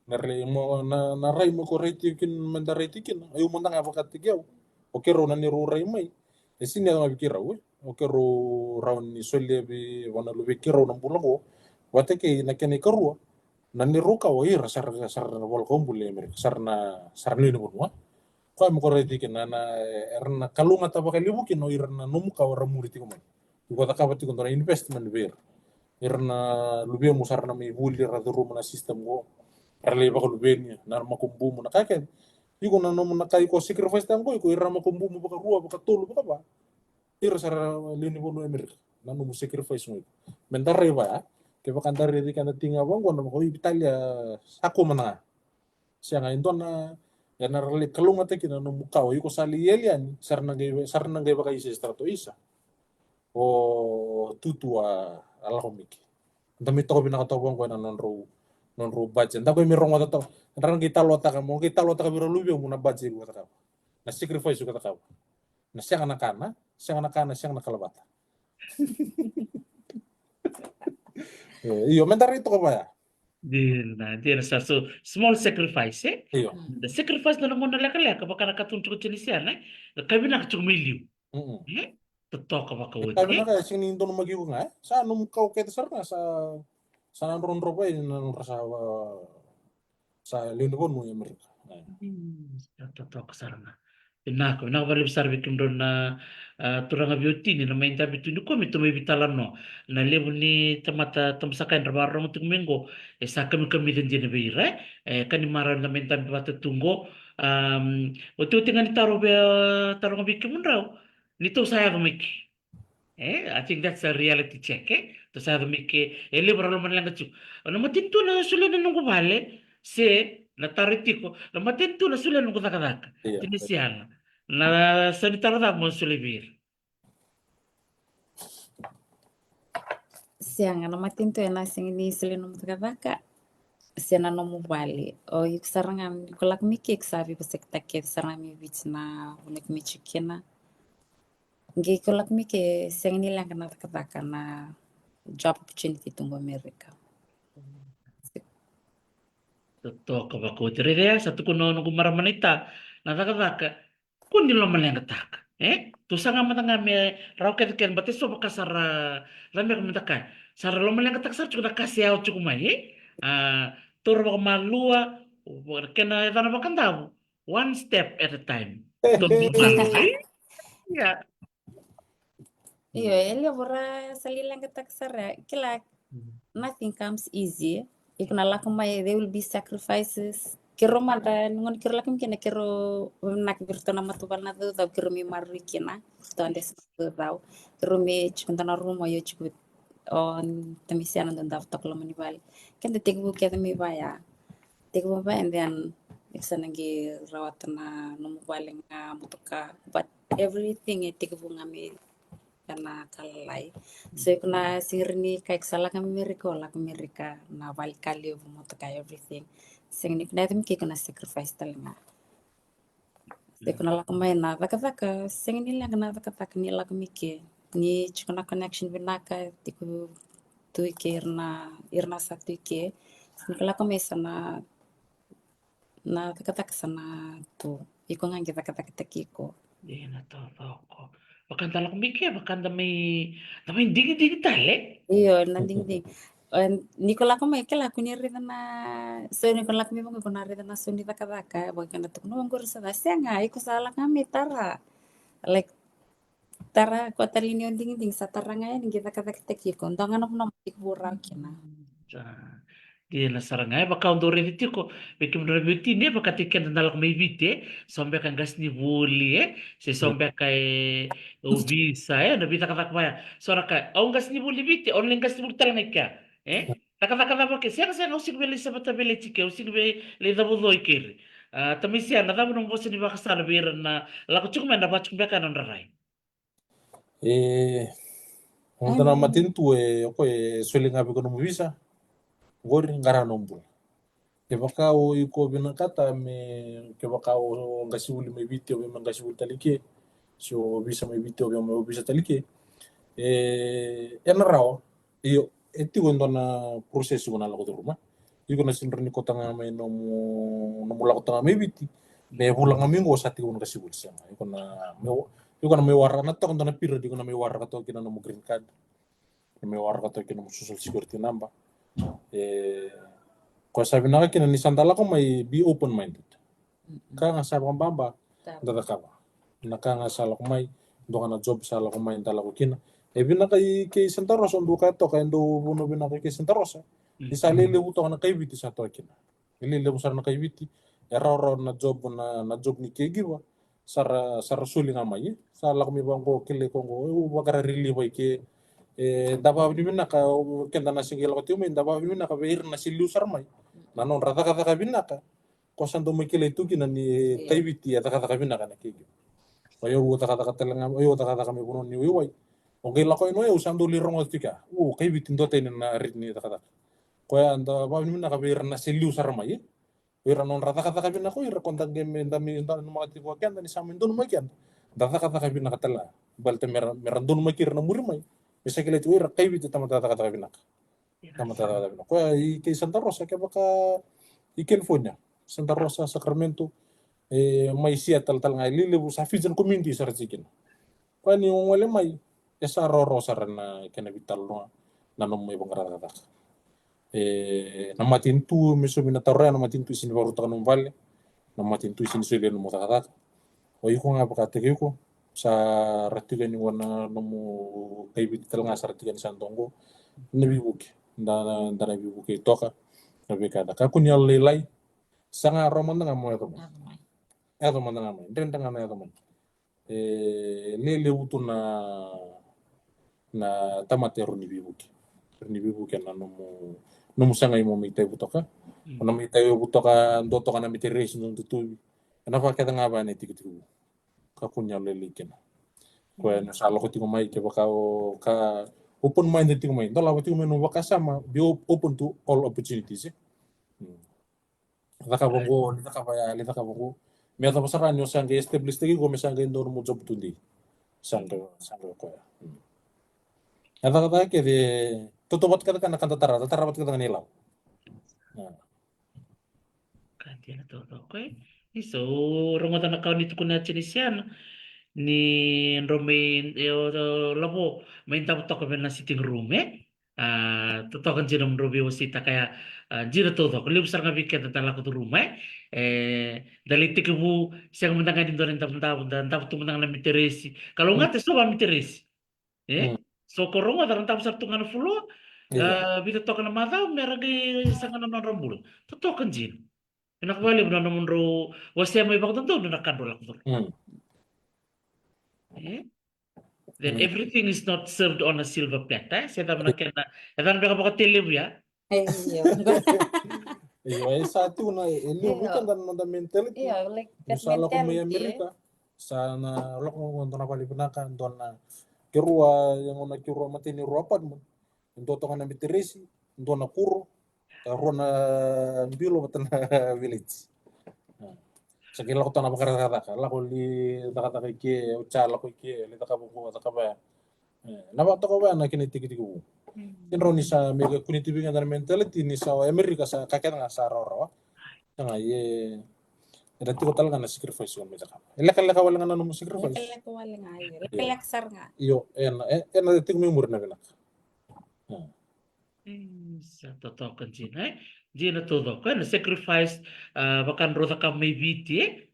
Narle mo na ray mo ko rate kin mandarate kin. Ayo mo nang abakat tigyaw. Okay ro na ni ro ray may. Sini na mabikira we. Okay ro rawn ni solle bi wana lu bikira nang bulago. Wate ke na kene karua. Nani ruka wa ira sar wal kombule mer sarna ni no wa. Ko mo ko rate kin na erna kalunga ta bakali bukin no irna no muka wara muriti ko man. Ko ta kabati ko na investment ber. Irna lubia musar na may huli raduro na system ko. Rale ba ko lubenya na makumbu mo na kaken. Iko na no na kay ko sacrifice tango ko irna makumbu mo baka ruwa baka tolo baka ba. Ira sar lini bono emer. Na no sacrifice mo. Mendare ba ke baka ndare di kana tinga bang ko na ko Italia ako mana. Siya nga ito na ya na rale kalunga te kina no mukaw iko sali yelian sar na gay baka isa strato isa. O tutua ala komiki. Dami to binakatawang ko na non ro budget. Ndako mi rongo to. Ndarang kita lota ka biro lubyo mo na budget ko ta. Na sacrifice ko ta. Na siya nga nakalabata. Iyo mentar ito ko ba ya? Di na sa so small sacrifice Iyo. The sacrifice na naman nalaka baka nakatuntok chinisiyan kami na kachumiliw. Totoo ka ba ka Kami na kaya sing nindo no magigo nga sa anong kaw kay sar na sa nanron ro ba nan sa lindon mo yung Amerika. Totoo ka sarna. Inako balik sarbi kim don na turang beauty ni na main tabi tu ko mi tumay bitalan no na lebu ni tamata tamsakan rabarong tuminggo sa kami din din beire kani maran na main tabi bata tunggo utu tingan taro ngabi kim raw nito saya gamik. I think that's a reality check. To sa miki liberal man lang gachu. Ano matinto na sula na nung bale se natariti ko. Na matinto na sula nung kadak. Tinisiyan. Na sanitara da mo sulibir. Siya nga namatin to na sing ni sila nung kadak. Siya na nung bali. O yung sarangan kulak miki sabi pa sektak sarami bits na unik michikina. Ngi kolak mi ke seng ni lang kana kata na job opportunity tunggu Amerika. Totoo ka ba ko tere satu kuno nung maramanita nakakaka kundi lo man yang katak. Tu sanga matanga me rocket ken batis so bakasara rame kumatakan. Sara lo man yang katak sar cukup kasih au cukup mai. Tur ba malua kena tanah bakan tahu. One step at a time. Ya. Iyo, ele bora salilang katak sara kila nothing comes easy. Ikuna lakum may there will be sacrifices. Kiro mada ngon kiro lakum kina kiro nak birto na matubal na do daw kiro mi maru kina to andes daw kiro mi chukun na rumo yo chukut on tamisian don daw toklo mani bali kende tigbu kete mi baya tigbu ba and then iksa nangi rawat na numu bali nga mutuka but everything tiga bunga mi karena kalai. So kuna singirni kayak salah kami Amerika na balik kali mo everything. Sing ni kuna tim kikuna sacrifice talaga. So kuna lakamay na taka sing ni lang na taka ni lakamike ni chukuna connection binaka tiku tu ike irna satu ike. Nikala kami sana na taka sana tu. Iko nga kita kata kiko. Di na to ko. Bakanta lang kumike, bakanta may digi tale. Iyo, nanding-ding. Nikola ko may kala kunirita na so nikola ko may mga kunarita na sunita kadaka wag ka na tukno ang guro sa dasya nga iko sala kami tara like tara ko talini yung ding sa tara nga yan kita katakitaki ko ndangan ako na ikbura kina Di na sarangay baka undore dito ko bekim na beauty ne baka tiken na lang may vite sombe kan gas ni voli se sombe kay ubisa nabita katak maya sora ka ang gas ni voli vite online gas ni talang ka takata ba ke siya kasi usig beli sa bata beli chike usig beli le dabo do ikir tamisia na dabo nung bosi ni baka sa bir na lako chukma na ba chukma ka non rai Honta na matintu ko suele ngabe ko no visa gori ngara nombul ke bakao iko binakata me ke bakao ngasi uli me video me ngasi uli talike so bisa me video me bisa talike enarao iyo eti gondo na prosesu na lako rumah iko na sinrni kota ngame no mo lako tanga me biti me bulang ngami ngo sati gono ngasi uli sama iko na me warra na to na piro di na me warra to kina no mo green card me warra to kina mo social security number ko sabi na kina ni sandala ko may be open minded ka nga sa bamba dadaka ba naka nga sa ko may do ka na job sa ko may dala ko kina bina kay Santa Rosa ndo ka to kay ndo buno bina kay Santa Rosa isa lele uto na kay biti sa to kina lele mo sar na kay biti error na job ni kegiwa sara suli nga may sa la ko mi bango kile ko ngo wakara rili boy ke daba bina ka kenda na singil ko tiume daba bina ka beir na silu sarmay nanon rata kata bina ka kosan do mikile tu kina ni kaibiti ya kata bina ka na kigi oyo kata lang oyo kata kami kuno ni wiwai oke la ko ino usando lirong otika kaibiti ndo tene na ritni kata ko anda ba bina ka beir na silu sarmay beir non rata kata bina ko ira kontak game ndami no makati ko kenda ni samin don makian data kata bina katala balte meran don makir na murimay bisa kila itu ira kaibiti tamata kata bina ko kay Santa Rosa kaya baka ikenfonya Santa Rosa Sacramento may Seattle tal nga lilibu sa Fijian community sa rizikin ko ni wala may sa Rosa ran na kanabital no nanom may bangrata namatintu miso binatarra namatintu sini baru takanum vale namatintu sini sele no motakata o iko nga baka tege ko sa ratigan ni wana no kaibital nga sa ratigan santongo nabibuke ndana bibuke toka nabi kada kakunya lelai sanga romanda nga mo eto manda nga mo ndenda nga na eto man lele utu na tamatero ni bibuke na no sanga imo mitay butoka no mitay butoka ndoto kana miteres no tutu na pa kada nga ba ni tikitu kakunya lele kena ko no salo ko tingo mai ke baka ka open minded tingo mai ndola tingo mai no baka sama be open to all opportunities Laka bongo me ata pasara nyo sanga establish tegi go me sanga indor mo job tundi sanga ko ya kata ke de totobat kata kana tara bat kata nilaw kanti na to okay so rongota na kaun itu kuna chinisian ni romain labo main tapo to na sitting room totokan jinom robi wasita kaya jira todo ko libsar nga biket tala ko rumah dali tikibu siyang mendangan din doon dan tapos tumandang na miteresi kalau nga teso ba miteresi so korong ada tapos sa tungan fulo bita tokan na mata meragi sangan na rambul totokan jin pinakbali mo na naman ro wasya may bakit doon na nakadol ako then everything is not served on a silver platter. Saya tak nak kena. Saya tak nak teleb ya. Iyo satu na bukan dan mentality. Iya, like Misalnya ko may Amerika, sana lok mo na pali pinaka dona kirua yang ona kirua matini ruapan mo ndo to kana mitiresi ndo na kuro rona bilo matana village sakila ko tana bakara kata la ko li kata ke ucala ko ke li taka buku kata ba na ba to ko ba na kini tiki tiki Inro ni sa mega kuniti binga dan mentality ni sa Amerika sa kakek nga sa roro nga ye ada tiko talaga na sacrifice yung meta ka leka wala nga nanu sacrifice Lek ko wala nga yun. Lek sar nga. iyo na tiko mi mur na binak Sa totoo kan Gina, Gina todo kan sacrifice bahkan rota ka may biti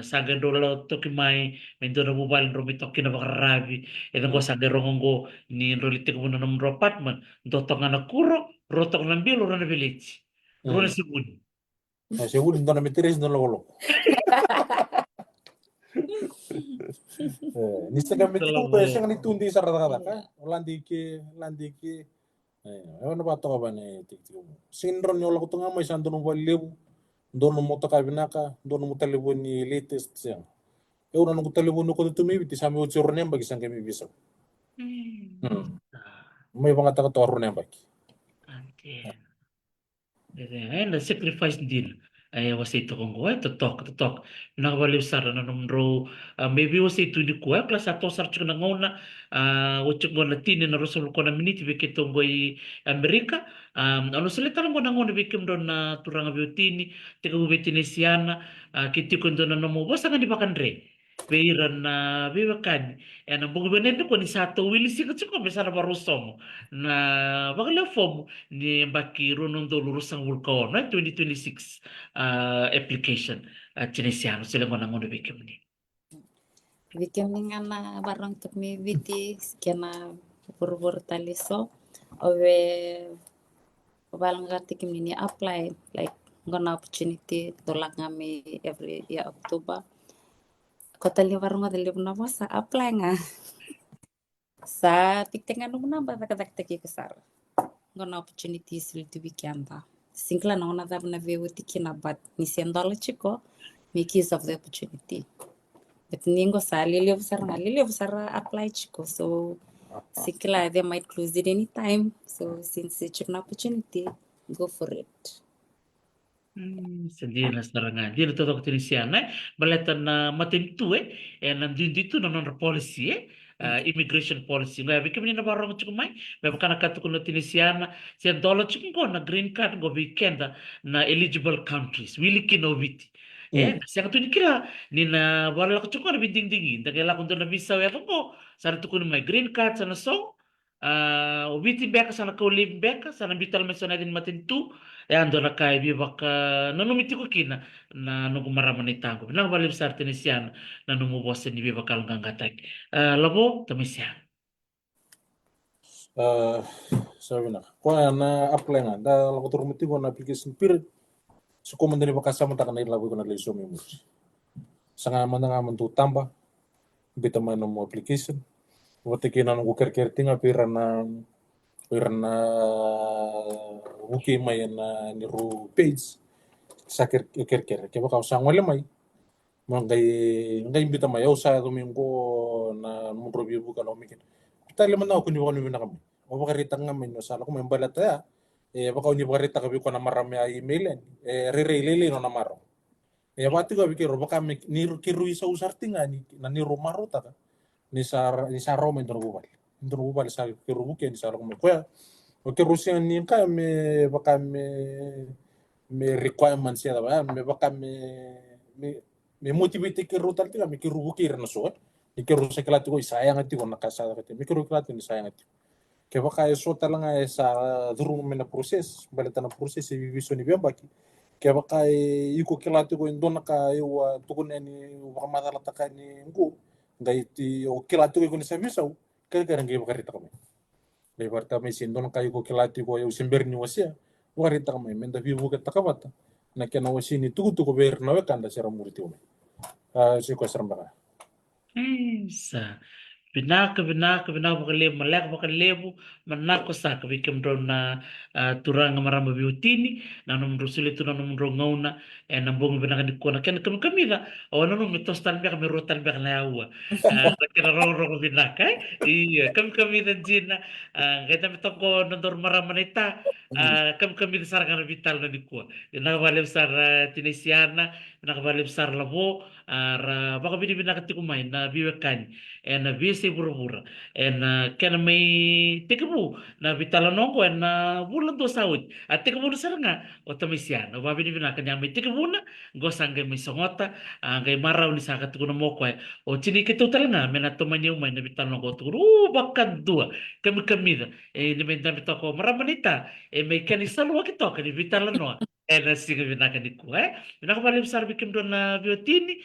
saga dolo to kimai mendo na mobile ro mito kina bakarabi ito ko saga rongo ni rolite ko na ro apartment doto nga na kuro roto nga bilo ro na village ro na sibun seguro ndo na mitiris ndo lolo ni sa gamit ko pa siya ni tundi sa rata ka landiki ano ba to ka ba ni tiko sinron yo ko tunga may santo no walebu dono mo to ka binaka dono mo talibon ni latest siya eu na ko talibon ko tumi biti sami utsuro nem bagi sang kami bisa may mga taga toro nem bagi na sacrifice din ay wasi ito kong kuha totok nakabaliw sara na numro maybe wasi ito di kuha klas ato sar chuk na ngona uchuk ngona tini na rusol ko na miniti bikitong goy Amerika ano salita lang ko na ngona bikim doon na turang abiutini tika bubitini siyana kiti ko doon na namo basta nga di ba kanre Peiran na bibakan ang bugo benendo ko ni sato wili sikat ko besar barusom na bakala form ni baki runong dolurus ang vulkan na 2026 application at chinesiano sila mo nangono bikim ni Bikin nga na barang tuk mi biti kena buru taliso ove balang gati kim ni apply like gonna opportunity dolak ngami every year October kota li warung ada li na sa apply nga sa tiktengan nung namba teki kesar gonna opportunities li tu weekenda singla na ona dab na veu tikina bat ni $100 chiko make use of the opportunity but ningo sa lili besar apply chiko so sikla they might close it anytime so since it's an opportunity go for it Sendiri na serangan. Dia tutok Tunisiana, balatan na matintu nandun dito na non policy immigration policy. Ngayon, bikin ni na barang cukup mai, may baka nakatukun na Tunisiana, siya dollar cukup ko na green card go weekend na eligible countries. Wili kinoviti. Siya katun kira ni na wala ko cukup na binding dingin. Dagala ko doon na visa ya ko. Sana tukun may green card sana so. Witi beka sana kaulim beka sana bital mesona din matintu. Ando na kay bibak nanumiti ko kina na nung maraman ni tango. Nang balim sa Tunisian na numubos ni bibak kalungang gatak. Labo tamisian. sabi na ko na apply nga da lako turmuti ko na application period so ko man din bakasama ta kanay labo ko na leso mi mo sanga man nga man tu tamba bita man mo application wote kina no ker tinga pirana wuki may na niru page sa ker ke baka usang wala may ngay bita may usa domingo na mo review bukan o mikin kita liman na ko ni ko na kami o baka rita nga may sala ko may balata baka ni baka rita kabi ko na marami ay email re-relay no na maro bati ko bikiro baka ni kirui sa usarti nga ni na ni romaro ta ni sa Roma ndo bubal sa kirubuke ni sa ko kuya o kirusi ni ka me baka me requirements ya ba me baka me motivate kirutal ti me kirubuke na so ikirusi kala ko isayang ati ko nakasada ka me kirusi kala ni sayang ati kaya baka so talaga sa durung me na proses balita na proses vision ni baki kaya baka iko kila ko ndo naka iwa tukun ni baka madalata ka ni ngo gaiti o kilati ko ni savisa kaya ngai bakarita kami dai barta mai sindon kai ko kilati ko yo simber ni wasia warita kami menda vivu ke takabata na kena wasini tuku ko ber na kanda sera muriti o si ko seramba Sa Binaka bakalebo malak bakalebo manako sa kabikem ron na turanga marama biutini na numro sulitu na numro ngauna nambong binaka di kona ken kamida o nanu mitos tan bek mirotan bek na yawa kira ro binaka iya kamida jina kita mitoko nondor marama nita kamida sarang vital na dikua nakabalik sar tinesiana nakabalik sar labo ra baka bini binaka tikumay na biwekan visi bura-bura kena may tikabu na bitala nongko bulan do sawit at tikabu na saranga o tamisian o babi ni binaka may tikabu na gosang may songota ngay maraw ni sakat ko na mo ko o chinikito talaga may natumanyo may na bitala nongko bakad dua kami da ni may damit ako maramanita may kanisalo kito kani bitala no na sige binaka ni ko binaka balim sarbi kim do na biotini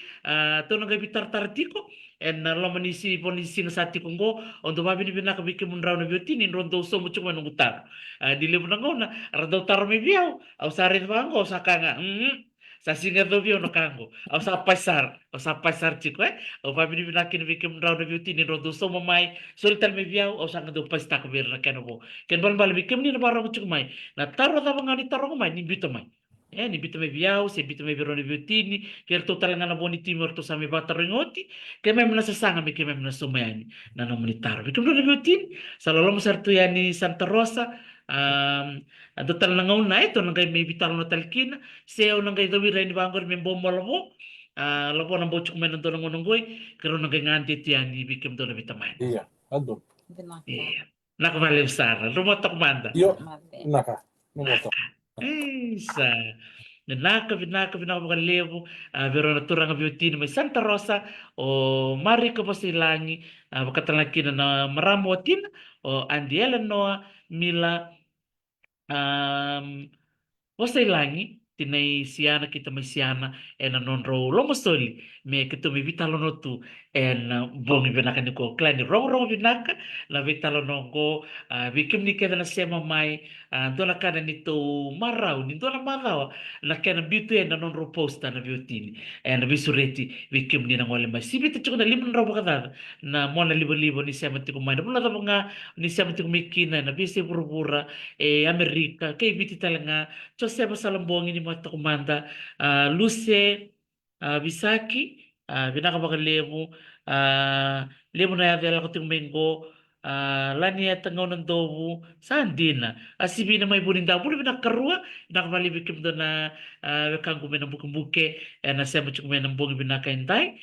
to nang bitar tartiko lomanisi ponisi na sati kongo ondo babi ni binaka biki mun raw na biotini rondo so mo chuma nung utar dili mo na radaw tar mi biaw aw sarin bango sa kanga sa singa do bio no kango aw sa pasar chiko aw babi ni binaka ni biki mun raw na biotini rondo so mo mai sultan mi biaw aw sa ngado pasta ko bir na kanobo ken bal biki ni na baro mo chuma mai na taro da bangani taro mai ni bito mai ni bito me biaw se bito me biro ni biotini ker total nga na boni timor to sa mi bataro ngoti kemem na sasanga mi kemem na sumayani na nomunitar bikum do biutin sa lolo sartu yani Santa Rosa ado tal na ngaw na ito nang may bital no talkina seo nang kay dawira ni bangor membo molabo labo nang bochuk men do nang ngongoy kero nang nganti tiani bikum do na bitaman iya ado Binaka. iya nakavalim sara lumotok manda yo Mate. naka numoto sa binaka bakalevo vero natura nga biutin may Santa Rosa o mari ka pasilangi bakatalakina na maramotin o Andy Noa Mila wasailangi tinay siyana kita may siyana non ro lomo soli me kito may vitalo no tu bongi binaka ni ko klani rong binaka la vitalo no ko bikim ni keda na sema mai dola kana nito marau ni dola marau la kana bitu non ro posta na biutini bisureti bikim ni na ngole mai sibiti chuko na limun ro bakada na mona libo ni sema tiko mai na bula nga ni sema tiko mikina na bisi burubura Amerika kay biti talaga Jose Basalambong ini mga kumanda Luce Bisaki binakabakalemo lemo na yadela ko ting menggo lania tangaw ng dobo sandina asibi na may buninda puli binakarua binakabalibik do na kang kumen ng buke na sema chuk men ng bongi binakaintay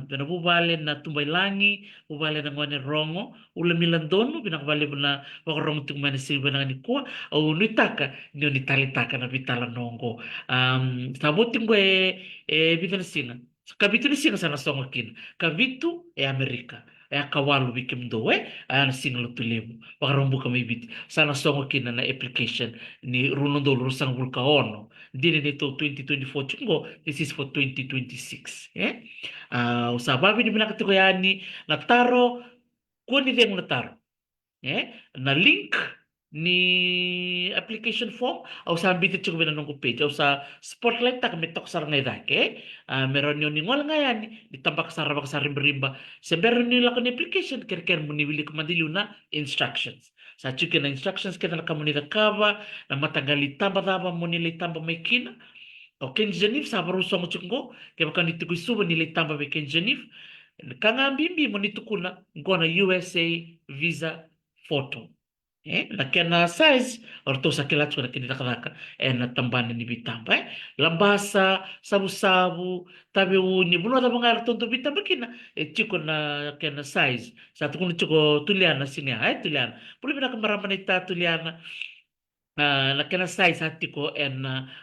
binabubalen na tumbay langi bubalen ng wani rongo ulamilan dono binakabali na wakarong tung manisiba na ni ko o nitaka ni nitalitaka na bitala nongo sabutin ko bitan singa kabitu ni singa sana songokin kabitu Amerika kawalu bikim do ana singlo tulemu wakarombo kami bit sana songokin na application ni runondo rusang vulkaono dini nito 2024 chungo this is for 2026 usababi ni binakatiko yani nataro kuni dia nataro na link ni application form au sa bitit chuko binanong page au sa spotlight tak mitok sar ngay dake meron yun ngol ngayan ditambak sa rabak sa rimba semberon nila kan application ker mo niwili ko madilu na instructions sa chukin na instructions kita na kamunida kava na matagali tamba tamba mo nila tamba may kina o ken janif sa baruso mo chuko kaya kan dito suba nila tamba may ken janif kangambimbi mo nitukuna ngona USA visa photo lakena size orto sa kilat ko na kinitakaka na tambani ni bitamba lambasa sabu-sabu tabi uni buno ta mga arto to bitamba kina chiko na kena size sa to kun chiko tuliana sinya tuliana puli bina kamaraman ita tuliana nakena size hati ko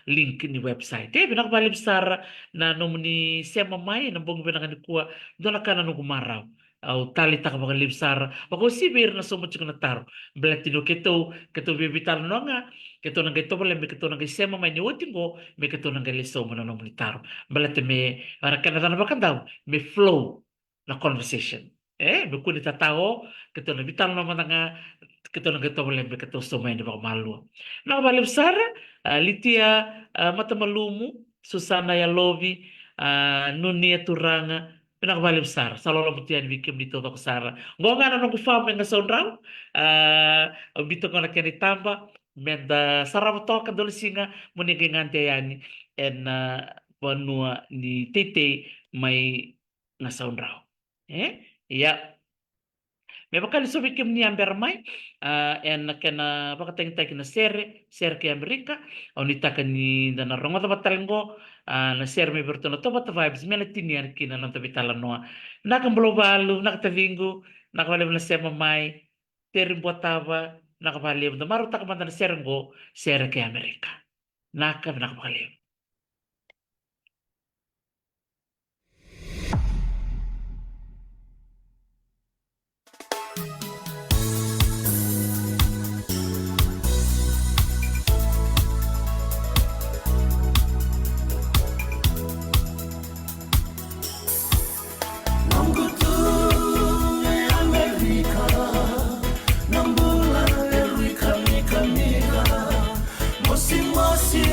link ni website binakabalib sara na nomuni sema mai na bong binakani kuwa doon na kana nung kumaraw au tali tak mga libsar bako sibir na sumo chiko na taro belatino keto bibital no nga keto nang keto bale me keto nang sema may niutin ko me keto nang liso mo na no taro belat me para kana na bakandaw me flow na conversation me kuni tatao keto na bital no nga keto nang keto bale me keto sumay ni bako malu na balibsar litia matamalumu Susana Yalovi Nunia Turanga pinakabali besar. Salo butian bikin dito to kusara. Ngonga na nung kufam nga soundraw. Bito ko na kaya ditamba. Menda sarap to kadol singa munigingan tayani. En panua ni tete may nga soundraw. Ya. May bakal subikim ni ambermay en kena pakateng-teng na ser ke Amerika onita kani na rongo ta batalenggo na ser me bertono to bat vibes mena tinian kina na tabitala noa na kan blobalu na tavingu na kawale na sema mai terim botava na kawale na maru tak mantan sergo ser ke Amerika na kawale Mosi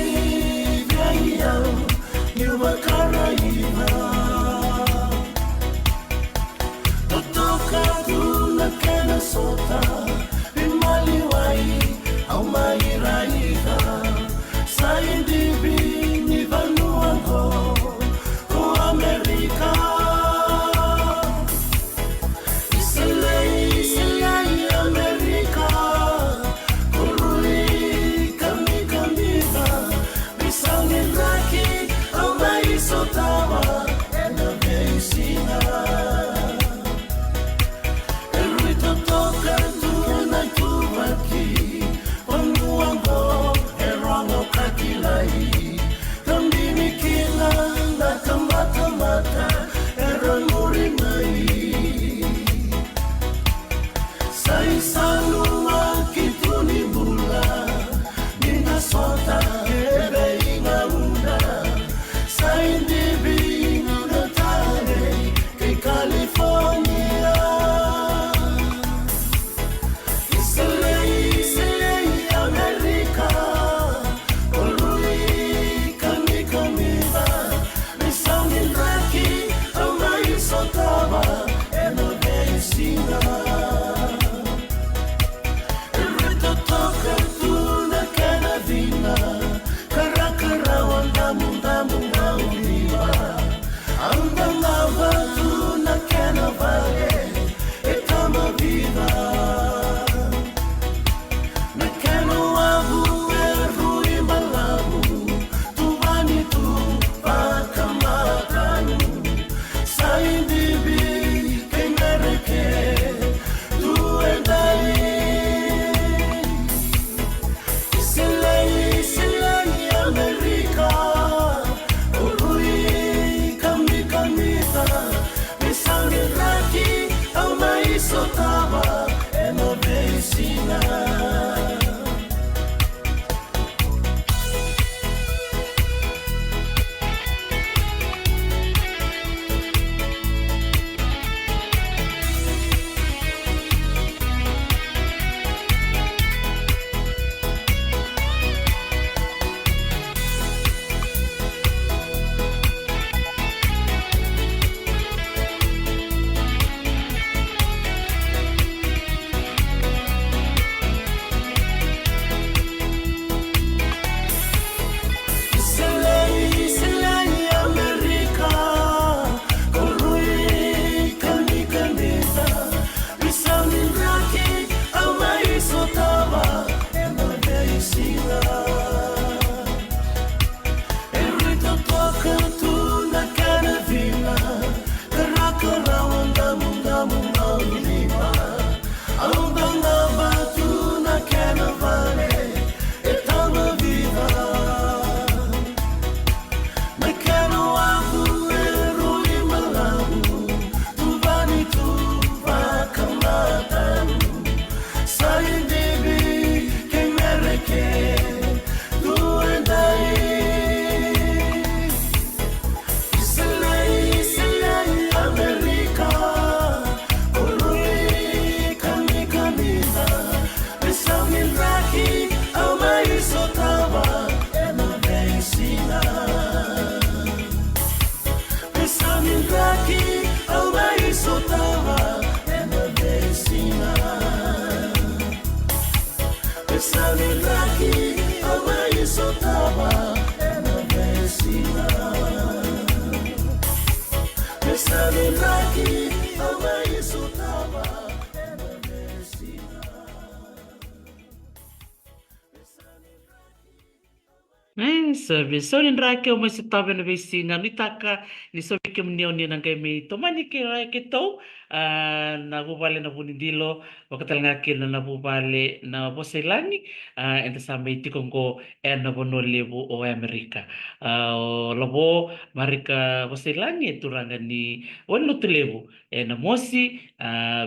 Sabi so ni rake o mai se tawe na vesina ni taka ni so ke mneo ni nang kemi to mani ke rai ke to na bubale na bunindilo wakatal nga ke na bubale na boselani enta sambe tikongo na bono lebu o Amerika o lobo marika boselani turanga ni wonu tulebu na mosi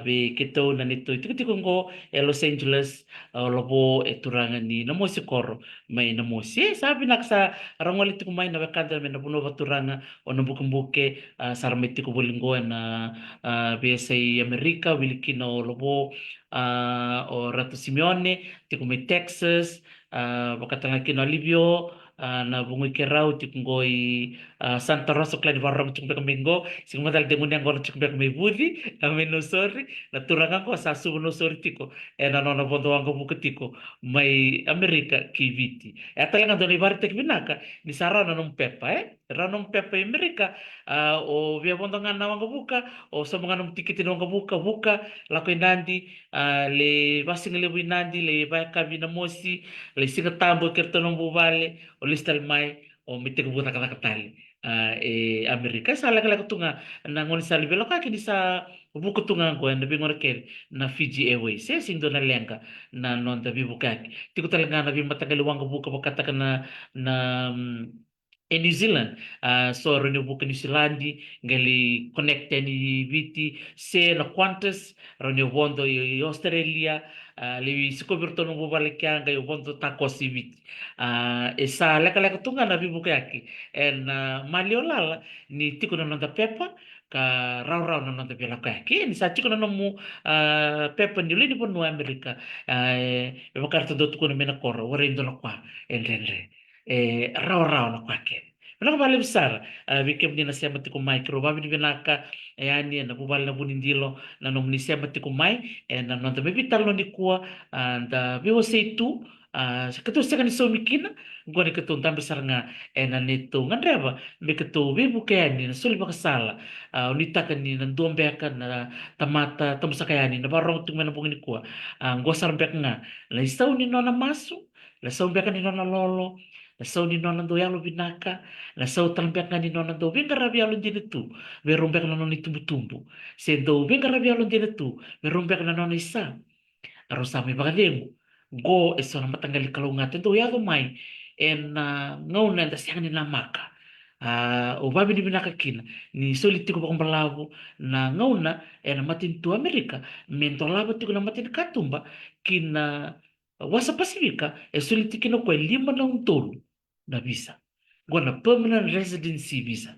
be keto na nito tikongo Los Angeles lobo turanga ni na mosi koro mai na mosi sabi naksa rangwali tiku mai na wakanta me na puno baturanga o na bukumbuke sarameti ko bolingo na BSA Amerika wilikino lobo o Rato Simeone tiku mai Texas wakatanga kino Alivio na bungui kerau tiku ngoi Santa Rosa kladi warong tiku beka mengo sing madal dengun yang gono tiku beka me budi no sorry na turanga ko sasu no sorry tiku na nona bondo wango buku tiku mai Amerika kiviti talaga doni barte binaka ni sarana nung pepa ranong pepa Amerika o via bondongan na wanga buka o sa mga nung tikiti nung buka lako inandi le basing le winandi le ba kabi na mosi le singa tambo kerto nung bubale o listal mai o mitig buta kata katali Amerika sa laka laka tunga na ngoni sa libelo ka kini sa buku tunga ko na bingor ker na Fiji Airways sing do na lenga na non da bibukaki tiko talaga na matagal wanga buka bakata na New Zealand so rene buka New Zealandi ngali connecte ni viti se na Qantas rene vondo i Australia le sikoberto no bubale kyanga yo vondo takosi viti esa leka tunga na bibuka yake en maliolala ni tiko na nanda pepa ka rau na nanda bela kaki ni sa tiko na mu pepa ni lini pun no Amerika makarta do tuko na mena koro warendo na kwa enrenre rau na kwake Menaka bale besar bikem ni nasia mati kumai kroba bini benaka yani na bubal na bunindilo na nomni sia mati kumai na nonta bebi talo ni kuwa da biwo seitu ketu sekan so mikina gua ni ketu tambe saranga na neto ngandreba be ketu be bukani na suli bakasala unita kan ni ndombe kan na tamata tamusakayani na barong tung mena bungini kuwa gua sarambek nga la isau ni nona masu la sau bekan ni nona lolo la sau ni nona do yalo binaka la sau talambek nga ni nona do benga rabi yalo ndine tu be rombek na nona tumbu se do benga rabi yalo ndine tu be rombek na nona isa arosami bagademu go esona matanggali kalungat ento yalo mai ngau na siang ni namaka o babi ni binakakina ni soliti ko bakong balabu na ngau na matin tu Amerika mento labo tiko na matin katumba kina wasa Pasifika soliti kino ko 5 na tolo na visa gona permanent residency visa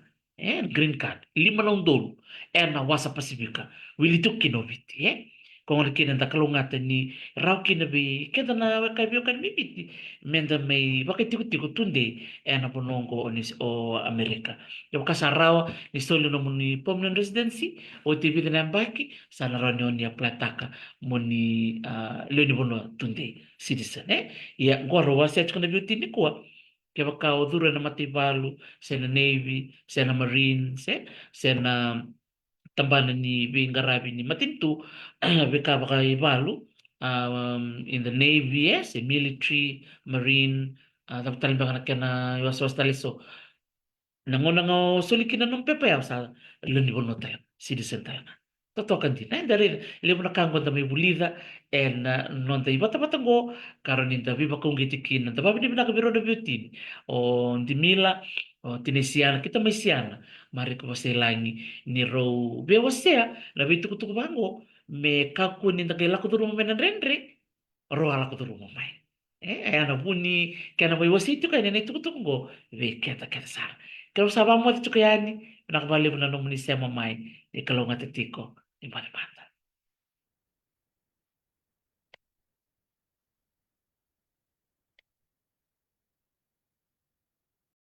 green card 5 na tolo na wasa Pasifika wilituk kinoviti kung kina da kalungatan ni raw kina bi keda na kaibyo kan bibiti menda may bakit tiko tunde na punongko o Amerika yung kasaraw ni solo no ni permanent residency o tibi na baki sa naranyo niya plataka mo ni leni bono tunde citizen ya goro wasi at kuna beauty ni kuwa kaya baka odura na matibalu sa na Navy sa na Marine sa na tambanan ni Bingarabi ni Matintu beka baka ibalu in the Navy military marine tapos baka na iwas taliso nangonang sulikin na ng pepe sa lunibon mo tayo citizen tayo na totokan din dari ilimo na kango da may bulida non tayo bata-batango karon ni dabi bakong gitikin na dabi na kabiro na beauty o di mila o tinesiana kita may siyana mari ko langi ni ro bewasya labi tukutuk bango me kakunin da kaila ko turu mo rendre ro ala ko turu mo mai ana buni kana boy wasito kaya na tukutuk go be keta sar kalau sabang mo tu kayani nakabali mo na nung ni siya mamay di kalungat tiko di balipan